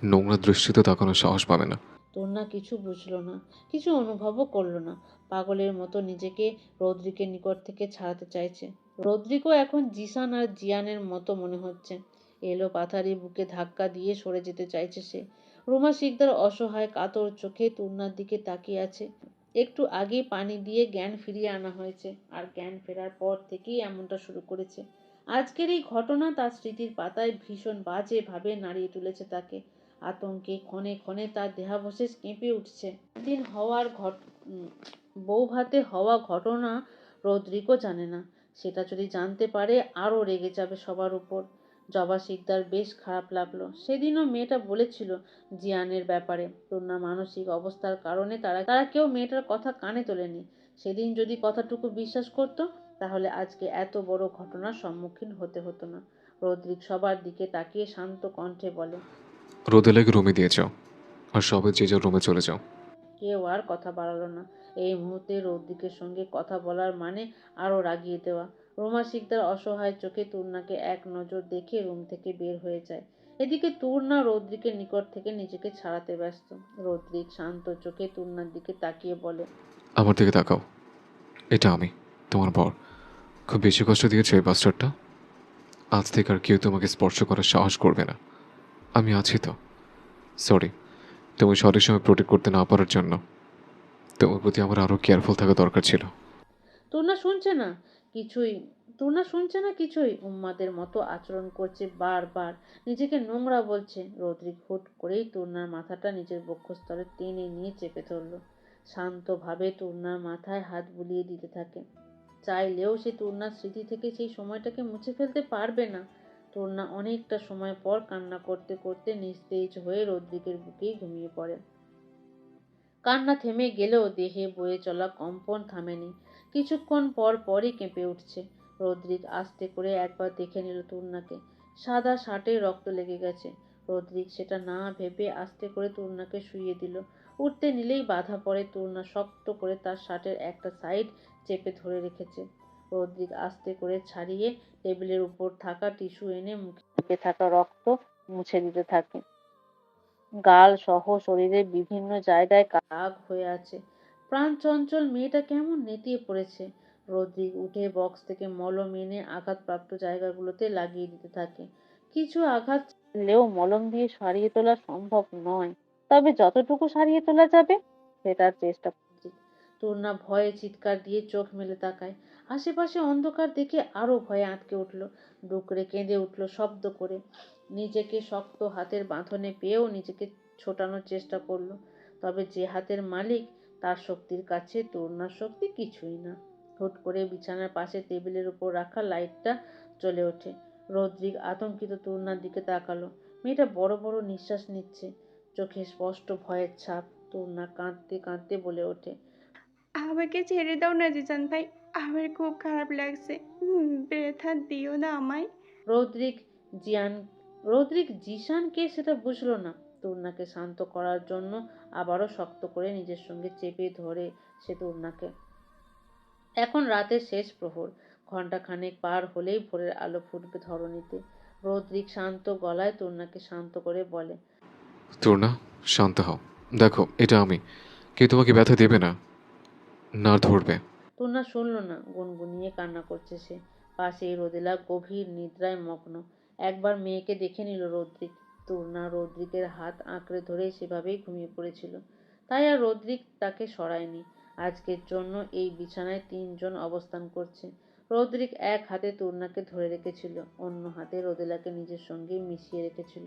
নোংরা দৃষ্টিতে তাকানোর সাহস পাবে না। তন্না কিছু বুঝলো না, কিছু অনুভবও করলো না। পাগলের মতো নিজেকে রদ্রিকের নিকট থেকে ছাড়াতে চাইছে। রদ্রিকও এখন জিসান আর জিয়ানের মতো মনে হচ্ছে। এলো পাথারি বুকে ধাক্কা দিয়ে সরে যেতে চাইছে সে। রুমা শিকদার অসহায় কাতর চোখে তন্নার দিকে তাকিয়ে আছে। একটু আগেই পানি দিয়ে জ্ঞান ফিরিয়ে আনা হয়েছে, আর জ্ঞান ফেরার পর থেকেই এমনটা শুরু করেছে। আজকের এই ঘটনা তার স্মৃতির পাতায় ভীষণ বাজেভাবে নাড়িয়ে তুলেছে তাকে। আতঙ্কে ক্ষণে ক্ষণে তার দেহাবশেষ কেঁপে উঠছে। দিন হওয়ার বউ ভাতে হওয়া ঘটনা রদ্রিকও জানে না। সেটা যদি জানতে পারে আরও রেগে যাবে সবার উপর। জবা শিকদার বেশ খারাপ লাগলো। সেদিনও মেয়েটা বলেছিল জিয়ানের ব্যাপারে, তন্না মানসিক অবস্থার কারণে তারা কেউ মেয়েটার কথা কানে তোলেনি। সেদিন যদি কথাটুকু বিশ্বাস করত, তাহলে আজকে এত বড় ঘটনার সম্মুখীন হতে হতো না। রদ্রিক সবার দিকে তাকিয়ে শান্ত কণ্ঠে বলে, রোদেলাকে রুমে দিয়ে যাও, আর সবাই যে যার রুমে চলে যাও। কেউ আর কথা বাড়ালো না। এই মুহূর্তে রদ্রিকের সঙ্গে কথা বলার মানে আরও রাগিয়ে দেওয়া। রোমা শিকদার অসহায় চোখে তূর্ণাকে এক নজর দেখে রুম থেকে বের হয়ে যায়। এদিকে তূর্ণা রদ্রিকের নিকট থেকে নিজেকে ছাড়াতে ব্যস্ত। রদ্রিক শান্ত চোখে তূর্ণার দিকে তাকিয়ে বলে, আমার দিকে তাকাও, এটা আমি, তোমার বর। খুব বেশি কষ্ট দিয়েছে এই বাস্টারটা। আজ থেকে আর কেউ তোমাকে স্পর্শ করার সাহস করবে না। আমি আছি তো। সরি তুমি সঠিক সময় প্রোটেক্ট করতে না পারার জন্য। তোমার প্রতি আমার আরও কেয়ারফুল থাকা দরকার ছিল। তূর্ণা শুনছে না কিছুই। তূর্ণা শুনছে না কিছুই, উন্মাদের মতো আচরণ করছে, বারবার নিজেকে নোংরা বলছে। রদ্রিক হুট করেই তূর্ণার মাথাটা নিজের বক্ষস্থলে টেনে নিয়ে চেপে ধরল। শান্তভাবে তূর্ণার মাথায় হাত বুলিয়ে দিতে থাকে। চাইলেও সে তূর্ণার স্মৃতি থেকে সেই সময়টাকে মুছে ফেলতে পারবে না। তূর্ণা অনেকটা সময় পর কান্না করতে করতে নিস্তেজ হয়ে রদ্রিকের বুকেই ঘুমিয়ে পড়ে। কান্না থেমে গেলেও দেহে বয়ে চলা কম্পন থামেনি। কিছুক্ষণ পর পরই কেঁপে উঠছে। রদ্রিক আস্তে করে একবার দেখে নিল তূর্ণাকে। সাদা শার্টে রক্ত লেগে গেছে। রদ্রিক সেটা না ভেবে আস্তে করে তূর্ণাকে শুইয়ে দিল। উঠতে নিলেই বাধা পড়ে। তূর্ণা শক্ত করে তার শার্টের একটা সাইড চেপে ধরে রেখেছে। রদ্রিক আস্তে করে ছাড়িয়ে টেবিলের উপর থাকা টিস্যু এনে মুখে থাকা রক্ত মুছে দিতে থাকে। গাল সহ শরীরের বিভিন্ন জায়গায় দাগ হয়ে আছে। প্রাণ চঞ্চল মেয়েটা কেমন নেতিয়ে পড়েছে। রদ্রিক উঠে বক্স থেকে মলম এনে আঘাতপ্রাপ্ত জায়গাগুলোতে লাগিয়ে দিতে থাকে। কিছু আঘাত চাইলেও মলম দিয়ে সারিয়ে তোলা সম্ভব নয়, তবে যতটুকু সারিয়ে তোলা যাবে সেটার চেষ্টা করছি। তূর্ণা ভয়ে চিৎকার দিয়ে চোখ মেলে তাকায়। আশেপাশে অন্ধকার দেখে আরো ভয়ে আঁতকে উঠল। ডুকরে কেঁদে উঠল শব্দ করে। নিজেকে শক্ত হাতের বাঁধনে পেয়েও নিজেকে ছোটানোর চেষ্টা করলো। তবে যে হাতের মালিক, তার শক্তির কাছে তূর্ণার শক্তি কিছুই না। হুট করে বিছানার পাশে টেবিলের উপর রাখা লাইটটা জ্বলে ওঠে। রদ্রিক আতঙ্কিত তূর্ণার দিকে তাকালো। মেয়েটা বড় বড় নিঃশ্বাস নিচ্ছে, চোখে স্পষ্ট ভয়ের ছাপ। তূর্ণা কাঁদতে কাঁদতে বলে ওঠে, আমাকে ছেড়ে দাও না জিজান ভাই, আমার খুব খারাপ লাগছে, ব্যথা দিও না আমায়। রদ্রিক জিয়ান রদ্রিক জিশানকে সেটা বুঝলো না। তূর্ণাকে শান্ত করার জন্য আবারও শক্ত করে নিজের সঙ্গে চেপে ধরে সে তূর্ণাকে। এখন রাতের শেষ প্রহর। ঘণ্টাখানেক পার হলেই ভোরের আলো ফুটবে ধরণীতে। রদ্রিক শান্ত গলায় তূর্ণাকে শান্ত করে বলে, তরুণা শান্ত হও, দেখো এটা আমি, কেউ তোমাকে ব্যথা দেবে না, না ধরবে। তূর্ণা শুনল না। গুনগুনিয়ে কান্না করছে সে। পাশেই রোদেলা গভীর নিদ্রায় মগ্ন। একবার মেয়েকে দেখে নিল রদ্রিক। তূর্ণা রদ্রিকের হাত আঁকড়ে ধরে সেভাবেই ঘুমিয়ে পড়েছিল। তাই আর রদ্রিক তাকে সরায়নি। আজকের জন্য এই বিছানায় তিনজন অবস্থান করছে। রদ্রিক এক হাতে তূর্ণাকে ধরে রেখেছিল, অন্য হাতে রোদেলাকে নিজের সঙ্গে মিশিয়ে রেখেছিল।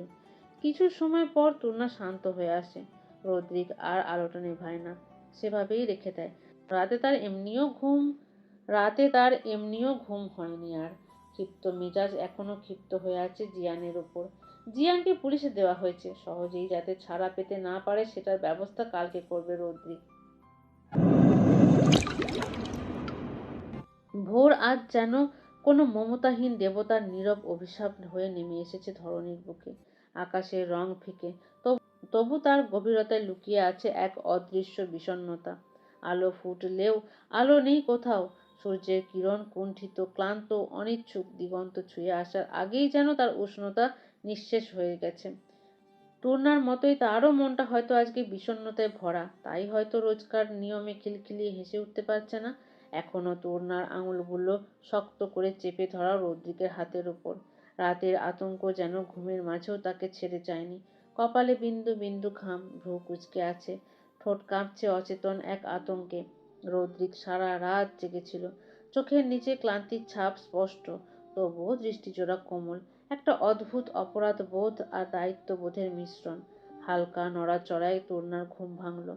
কিছু সময় পর তূর্ণা শান্ত হয়ে আসে। রদ্রিক আর আলোটা নেভায় না, সেভাবেই রেখে দেয়। রাতে তার এমনিও ঘুম হয়নি আর। ক্ষিপ্ত মেজাজ এখনো ক্ষিপ্ত হয়ে আছে জিয়ানের উপর। জিয়ানকে পুলিশে দেওয়া হয়েছে, সহজেই যাতে ছাড়া পেতে না পারে সেটার ব্যবস্থা কালকে করবে রৌদ্রিক। ভোর আজ যেন কোনো মমতাহীন দেবতার নীরব অভিশাপ হয়ে নেমে এসেছে ধরণীর বুকে। আকাশের রং ফিকে, তবু তার গভীরতায় লুকিয়ে আছে এক অদৃশ্য বিষণ্ণতা। আলো ফুটলেও আলো নেই কোথাও। সূর্যের কিরণ কুণ্ঠিত, ক্লান্ত, অনিচ্ছুক, দিগন্ত ছুঁয়ে আসার আগেই যেন তার উষ্ণতা নিঃশেষ হয়ে গেছে। টুর্নার মতোই তারও মনটা হয়তো আজকে বিষণ্ণতায় ভরা, তাই হয়তো রোজকার নিয়মে খিলখিলিয়ে হেসে উঠতে পারছে না। এখনো টুর্নার আঙুলগুলো শক্ত করে চেপে ধরা রৌদ্রিকের হাতের ওপর। রাতের আতঙ্ক যেন ঘুমের মাঝেও তাকে ছেড়ে যায়নি। কপালে বিন্দু বিন্দু ঘাম, ভ্রু কুঁচকে আছে, ঠোঁট কাঁপছে অচেতন এক আতঙ্কে। রৌদ্রিক সারা রাত জেগেছিল, চোখের নিচে ক্লান্তির ছাপ স্পষ্ট, তবুও দৃষ্টিজোড়া কোমল। একটা অদ্ভুত অপরাধ বোধ আর দায়িত্ববোধের মিশ্রণ। হালকা নড়াচড়ায় তূর্ণার ঘুম ভাঙল।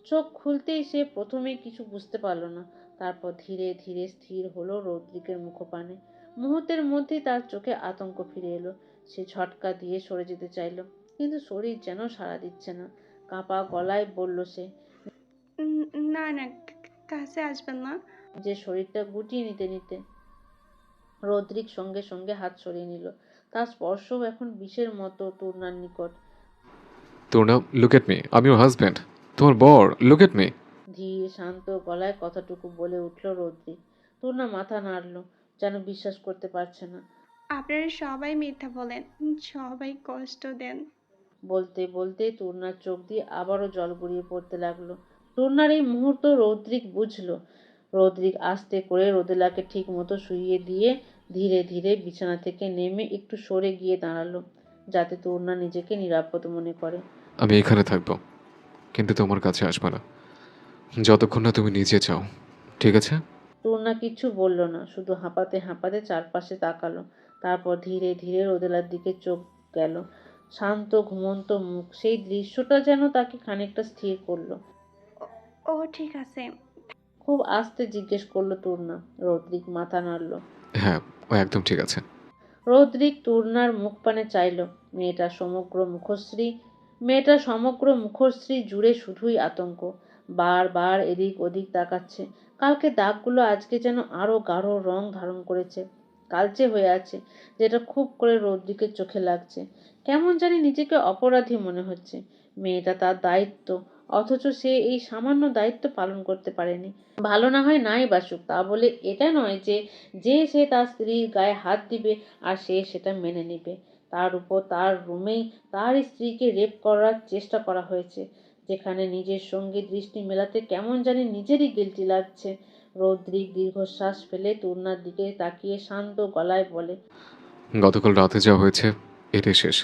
চোখ খুলতেই সে প্রথমে কিছু বুঝতে পারল না, তারপর ধীরে ধীরে স্থির হলো রৌদ্রিকের মুখপানে। মুহূর্তের মধ্যেই তার চোখে আতঙ্ক ফিরে এলো। সে ঝটকা দিয়ে সরে যেতে চাইল, কিন্তু শরীর যেন সাড়া দিচ্ছে না। কাঁপা গলায় বলল সে, না না, কাছে আসবেন না। যে শরীরটা গুটিয়ে নিতে নিতে রৌদ্রিক সঙ্গে সঙ্গে হাত সরিয়ে নিল। তার স্পর্শও এখন বিষের মতো তূর্ণার নিকট। তূর্ণা, লুক এট মি, আমি ওর হাজব্যান্ড, তোমার বর, লুক এট মি। ধীর শান্ত গলায় কথাটুকু বলে উঠল রৌদ্রিক। তূর্ণা মাথা নাড়ল, যেন বিশ্বাস করতে পারছে না। আপনারা সবাই মিথ্যা বলেন, সবাই কষ্ট দেন। বলতে বলতে তূর্ণার চোখ দিয়ে আবারও জল গড়িয়ে পড়তে লাগলো। তূর্ণার এই মুহূর্ত রৌদ্রিক বুঝলো। রৌদ্রিক আস্তে করে রোদেলাকে ঠিক মতো শুইয়ে দিয়ে ধীরে ধীরে বিছানা থেকে নেমে একটু সরে গিয়ে দাঁড়ালো, যাতে তূর্ণা নিজেকে নিরাপদ মনে করে। আমি এখানে থাকবো, কিন্তু তোমার কাছে আসবো না যতক্ষণ না তুমি নিজে চাও, ঠিক আছে? তূর্ণা কিছু বলল না, শুধু হাঁপাতে হাঁপাতে চারপাশে তাকালো। তারপর ধীরে ধীরে রোদেলার দিকে চোখ গেল। শান্ত ঘুমন্ত মুখ, সেই দৃশ্যটা যেন তাকে খানিকটা স্থির করলো। ও ঠিক আছে। খুব আস্তে জিজ্ঞেস করলো তূর্ণা। রৌদ্রিক মাথা নাড়ল। হ্যাঁ, ও একদম ঠিক আছে। রৌদ্রিক তূর্ণার মুখপানে চাইল। মেয়েটার সমগ্র মুখশ্রী জুড়ে শুধুই আতঙ্ক। বারবার এদিক ওদিক তাকাচ্ছে। কালকে দাগগুলো আজকে যেন আরো গাঢ় রং ধারণ করেছে, কালচে হয়ে আছে, যেটা খুব করে রৌদ্রিকের চোখে লাগছে। কেমন জানি নিজেকে অপরাধী মনে হচ্ছে। মেয়েটা তার দায়িত্ব, অথচ সে এই সামান্য দায়িত্ব পালন করতে পারেনি। ভালো না হয় নাই বাসুক, তা বলে এটা নয় যে যে সে তার স্ত্রীর গায়ে হাত দিবে আর সে সেটা মেনে নেবে। তার উপর তার রুমেই তার স্ত্রীকে রেপ করার চেষ্টা করা হয়েছে, যেখানে নিজের সঙ্গে দৃষ্টি মেলাতে কেমন জানি নিজেরই গিল্টি লাগছে। রৌদ্রিক দীর্ঘশ্বাস ফেলে তূর্ণার দিকে তাকিয়ে শান্ত গলায় বলে, গতকাল রাতে যা হয়েছে এটাই শেষ।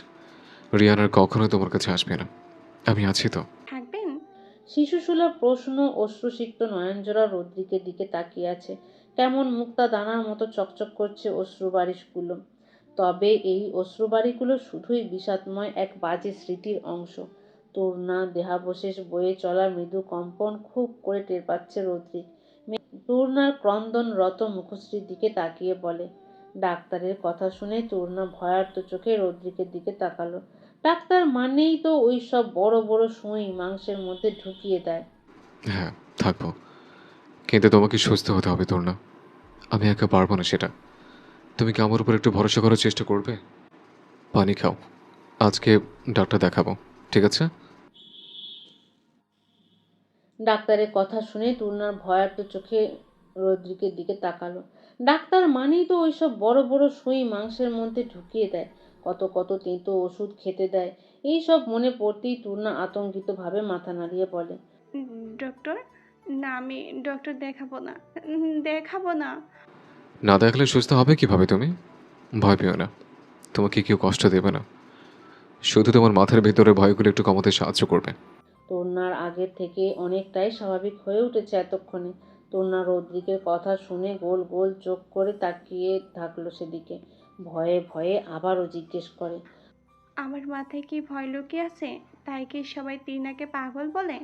রিয়ান আর কখনো তোমার কাছে আসবে না, আমি আছি তো। থাকবেন? শিশুসুলভ প্রশ্ন, অশ্রুসিক্ত নয়নজোড়া রৌদ্রিকের দিকে তাকিয়ে আছে। কেমন মুক্তা দানার মতো চকচক করছে অশ্রুবারিশগুলো। তবে এই অশ্রুবারিগুলো শুধুই বিষাদময় এক বাজে স্মৃতির অংশ। তূর্ণা দেহাবশেষ বয়ে চলা মৃদু কম্পন খুব করে টের পাচ্ছে রৌদ্রিক। তূর্ণার ক্রন্দনরত মুখশ্রীর দিকে তাকিয়ে বলে, ডাক্তারের কথা শুনে তূর্ণা ভয়ার্ত চোখে রৌদ্রিকের দিকে তাকালো। ডাক্তার মানেই তো ওই সব বড় বড় সুই মাংসের মধ্যে ঢুকিয়ে দেয়। হ্যাঁ, থাকবো, কিন্তু তোমাকে সুস্থ হতে হবে তূর্ণা। আমি একা পারবো না সেটা। তুমি কি আমার উপর একটু ভরসা করার চেষ্টা করবে? পানি খাও, আজকে ডাক্তার দেখাবো, ঠিক আছে? ডাক্তারের কথা শুনে তূর্ণার ভয়ার্ত চোখে রৌদ্রিকের দিকে তাকালো। ডাক্তার মানেই তো ওইসব বড় বড় সুই মাংসের মধ্যে ঢুকিয়ে দেয়, কত কত তেঁতো ওষুধ খেতে দেয়। এইসব মনে পড়তেই তূর্ণা আতঙ্কিতভাবে মাথা নাড়িয়ে বলে, ডক্টর? না, আমি ডক্টর দেখাবো না, দেখাবো না। না দেখলে সুস্থ হবে কিভাবে তুমি? ভয় পেও না, তোমাকে কেউ কষ্ট দেবে না, শুধু তোমার মাথার ভেতরে ভয়গুলো একটু কমাতে সাহায্য করবে। তূর্ণার আগের থেকে অনেকটাই স্বাভাবিক হয়ে উঠেছে এতক্ষণে। তূর্ণা রৌদ্রিকের কথা শুনে গোল গোল চোখ করে তাকিয়ে থাকলো সেদিকে। ভয়ে ভয়ে আবারও জিজ্ঞেস করে, আমার মাথায় কি ভয় লুকিয়ে আছে? তাই কি সবাই টিনাকে পাগল বলে?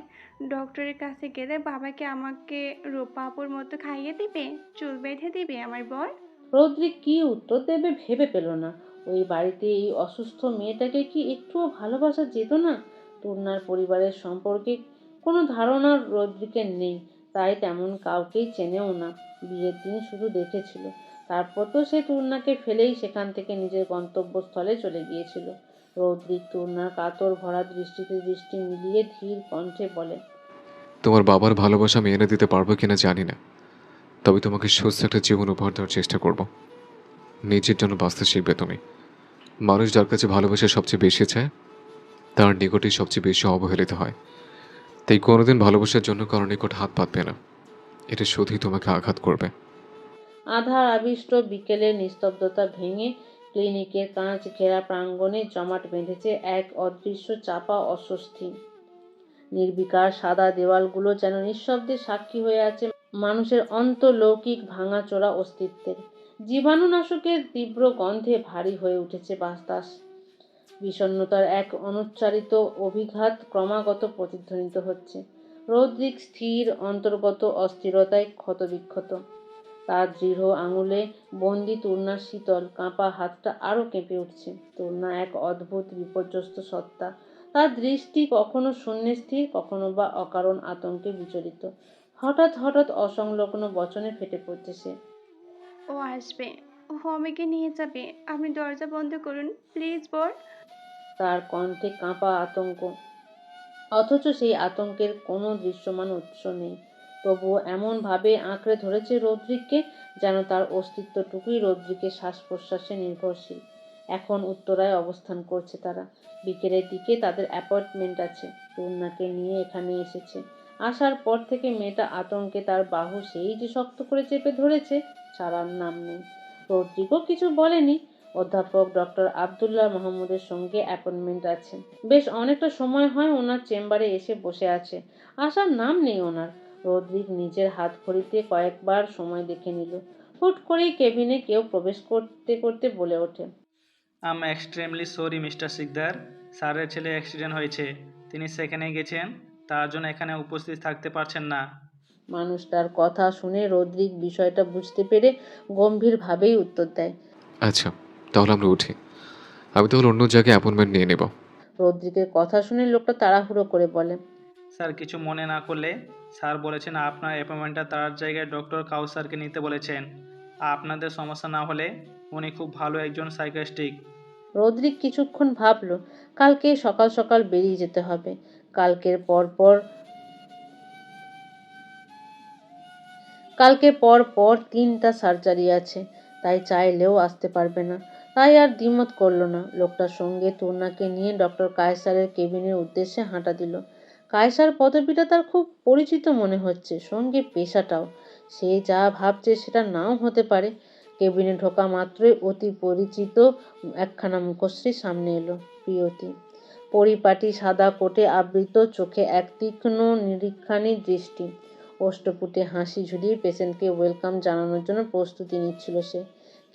ডক্টরের কাছে গেলে বাবাকে আমাকে রূপা আপুর মতো খাইয়ে দিবে, চুল বেঁধে দিবে আমার বর? রৌদ্রিক কী উত্তর দেবে ভেবে পেল না। ওই বাড়িতে এই অসুস্থ মেয়েটাকে কি একটুও ভালোবাসা যেত না? তূর্ণার পরিবারের সম্পর্কে কোনো ধারণা রৌদ্রিকের নেই, তাই তেমন কাউকেই চেনেও না। বিয়ের দিন শুধু দেখেছিল, তারপর তো সে তূর্ণাকে ফেলেই সেখান থেকে নিজের গন্তব্যস্থলে চলে গিয়েছিল। রৌদ্রিক তূর্ণার কাতর ভরা দৃষ্টিতে দৃষ্টি মিলিয়ে ধীর কণ্ঠে বলে, তোমার বাবার ভালোবাসা আমি এনে দিতে পারবো কিনা জানি না, তবে তোমাকে সুস্থ একটা জীবন উপহার দেওয়ার চেষ্টা করব। নিজের জন্য বাঁচতে শিখবে তুমি। মানুষ যার কাছে ভালোবাসা সবচেয়ে বেশি চায়, তার নিকটেই সবচেয়ে বেশি অবহেলিত হয়। তাই কোনোদিন ভালোবাসার জন্য কারো নিকট হাত পাতবে না, এটা শুধুই তোমাকে আঘাত করবে। আধার আবিষ্ট বিকেলের নিস্তব্ধতা ভেঙে ক্লিনিকের কাঁচ ঘেরা প্রাঙ্গণে জমাট বেঁধেছে এক অদৃশ্য চাপা অস্বস্তি। নির্বিকার সাদা দেওয়ালগুলো যেন নিঃশব্দে সাক্ষী হয়ে আছে মানুষের অন্তলৌকিক ভাঙাচোরা অস্তিত্বের। জীবাণুনাশকের তীব্র গন্ধে ভারী হয়ে উঠেছে বাতাস। বিষণ্ণতার এক অনুচ্চারিত অভিঘাত ক্রমাগত প্রতিধ্বনিত হচ্ছে। রৌদ্রিক স্থির, অন্তর্গত অস্থিরতায় ক্ষতবিক্ষত। তার দৃঢ় আঙুলে বন্দি তূর্ণার শীতল কাঁপা হাতটা আরও কেঁপে উঠছে। তূর্ণা এক অদ্ভুত বিপর্যস্ত সত্তা। তার দৃষ্টি কখনো শূন্যে স্থির, কখনো বা অকারণ আতঙ্কে বিচলিত। হঠাৎ হঠাৎ অসংলগ্ন বচনে ফেটে পড়ছে সে। ও আসবে, ও আমাকে নিয়ে যাবে, আপনি দরজা বন্ধ করুন প্লিজ বর। তার কণ্ঠে কাঁপা আতঙ্ক, অথচ সেই আতঙ্কের কোনো দৃশ্যমান উৎস নেই। তবুও এমনভাবে আঁকড়ে ধরেছে রৌদ্রিককে, যেন তার অস্তিত্বটুকুই রৌদ্রিকের শ্বাস প্রশ্বাসে নির্ভরশীল। এখন উত্তরায় অবস্থান করছে তারা। বিকেলের দিকে তাদের অ্যাপয়েন্টমেন্ট আছে। তূর্ণাকে নিয়ে এখানে এসেছে। আসার পর থেকে মেয়েটা আতঙ্কে তার বাহু সেই যে শক্ত করে চেপে ধরেছে, ছাড়ার নাম নেই। রৌদ্রিকও কিছু বলেনি। অধ্যাপক ডক্টর আবদুল্লাহ মাহমুদের সঙ্গে অ্যাপয়েন্টমেন্ট আছে। বেশ অনেকটা সময় হয় ওনার চেম্বারে এসে বসে আছে, আসার নাম নেই ওনার। রৌদ্রিক নিজের হাত ঘড়িতে কয়েকবার সময় দেখে নিল। হুট করেই কেবিনে কেউ প্রবেশ করতে করতে বলে ওঠে, আম এক্সট্রিমলি সরি মিস্টার সিকদার, স্যারের ছেলে অ্যাক্সিডেন্ট হয়েছে, তিনি সেখানে গেছেন, তার জন্য এখানে উপস্থিত থাকতে পারছেন না। মানুষটার কথা শুনে রৌদ্রিক বিষয়টা বুঝতে পেরে গম্ভীরভাবেই উত্তর দেয়, আচ্ছা, তাহলে আমরা উঠি। আমি তাহলে অন্য জায়গায় অ্যাপয়েন্টমেন্ট নিয়ে নেব। রৌদ্রিকের কথা শুনে লোকটা তাড়াহুড়ো করে বলে, স্যার কিছু মনে না করলে, স্যার বলেছেন আপনার অ্যাপয়েন্টমেন্টটা তার জায়গায় ডক্টর কাউসারকে নিতে বলেছেন। আপনাদের সমস্যা না হলে উনি খুব ভালো একজন সাইকিয়াট্রিস্ট। রৌদ্রিক কিছুক্ষণ ভাবল। কালকে সকাল সকাল বেরিয়ে যেতে হবে। কালকে পর পর 3টা সার্জারি আছে, তাই চাইলেও আসতে পারবে না। তাই আর দ্বিমত করল না। লোকটার সঙ্গে তূর্ণাকে নিয়ে ডক্টর কায়সারের কেবিনের উদ্দেশ্যে হাঁটা দিল। কায়সার পদবিটা তার খুব পরিচিত মনে হচ্ছে, সঙ্গে পেশাটাও। সে যা ভাবছে সেটা নাও হতে পারে। কেবিনে ঢোকা মাত্রই অতি পরিচিত একখানা মুখশ্রী সামনে এলো। প্রিয়তি। পরিপাটি সাদা কোটে আবৃত, চোখে এক তীক্ষ্ণ নিরীক্ষানী দৃষ্টি। অষ্টপুটে হাসি ঝুলিয়ে পেশেন্টকে ওয়েলকাম জানানোর জন্য প্রস্তুতি নিচ্ছিল সে।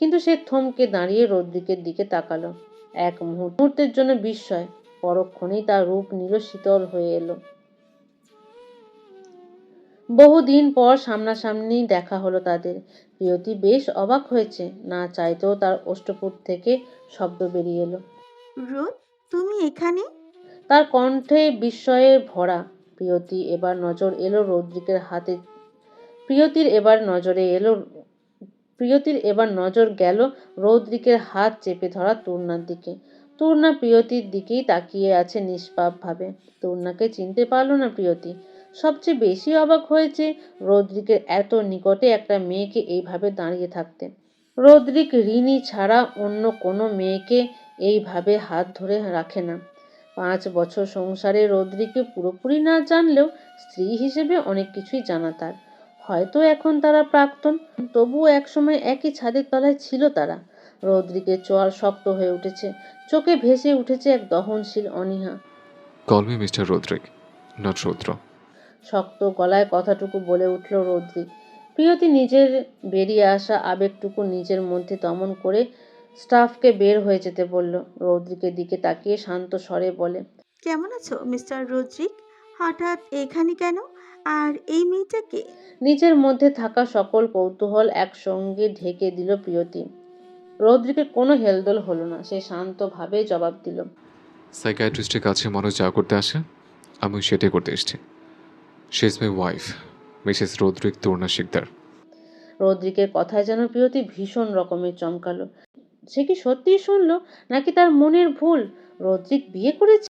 কিন্তু সে থমকে দাঁড়িয়ে রৌদ্রিকের দিকে তাকালো। এক মুহূর্তের জন্য বিস্ময়, পরক্ষণেই তার রূপ নিল শীতল হয়ে এলো। বহুদিন পর সামনাসামনি দেখা হলো তাদের। প্রিয়তি বেশ অবাক হয়েছে। না চাইতেও তার অষ্টপুট থেকে শব্দ বেরিয়ে এলো, রোদ, তুমি এখানে? তার কণ্ঠে বিস্ময়ে ভরা। প্রিয়তির এবার নজর এলো রৌদ্রিকের হাতে। প্রিয়তির এবার নজর গেল রৌদ্রিকের হাত চেপে ধরা তূর্ণার দিকে। তূর্ণা প্রিয়তির দিকেই তাকিয়ে আছে নিষ্পাপভাবে। তূর্ণাকে চিনতে পারল না প্রিয়তি। সবচেয়ে বেশি অবাক হয়েছে রৌদ্রিকের এত নিকটে একটা মেয়েকে এইভাবে দাঁড়িয়ে থাকতে। রৌদ্রিক রিনি ছাড়া অন্য কোনো মেয়েকে এইভাবে হাত ধরে রাখে না। 5 বছর সংসারে রৌদ্রিককে পুরোপুরি না জানলেও স্ত্রী হিসেবে অনেক কিছুই জানা তার। হয়তো এখন তারা প্রাক্তন, তবুও একসময় একই ছাদের তলায় ছিল তারা। রৌদ্রিকের চোয়াল শক্ত হয়ে উঠেছে, চোখে ভেসে উঠেছে এক দহনশীল অনীহা। কল মি মিস্টার রৌদ্রিক, নট রৌদ্র। শক্ত গলায় কথাটুকু বলে উঠল রৌদ্রিক। প্রিয়তি নিজের বেরিয়ে আসা আবেগটুকু নিজের মধ্যে দমন করে স্টাফকে বের হয়ে যেতে বলল। রৌদ্রিকের দিকে তাকিয়ে শান্ত স্বরে বলে, কেমন আছো মিস্টার রোদ্রিক? হঠাৎ এখানে কেন? আর এই মেয়েটাকে? নিজের মধ্যে থাকা সকল কৌতূহল একসঙ্গে ঢেকে দিল প্রিয়তি। রদ্রিকের কোনো হেলদোল হলো না, সে শান্তভাবে জবাব দিল। সাইকিয়াট্রিস্টের কাছে মানুষ যা করতে আসে আমি সেটাই করতে এসেছি। She is my wife, Mrs Rodrick Turna Sikdar. রদ্রিকের কথায় যেন প্রিয়তি ভীষণ রকমের চমকালো। সে কি সত্যিই শুনলো নাকি তার মনের ভুল? রদ্রিক বিয়ে করেছে?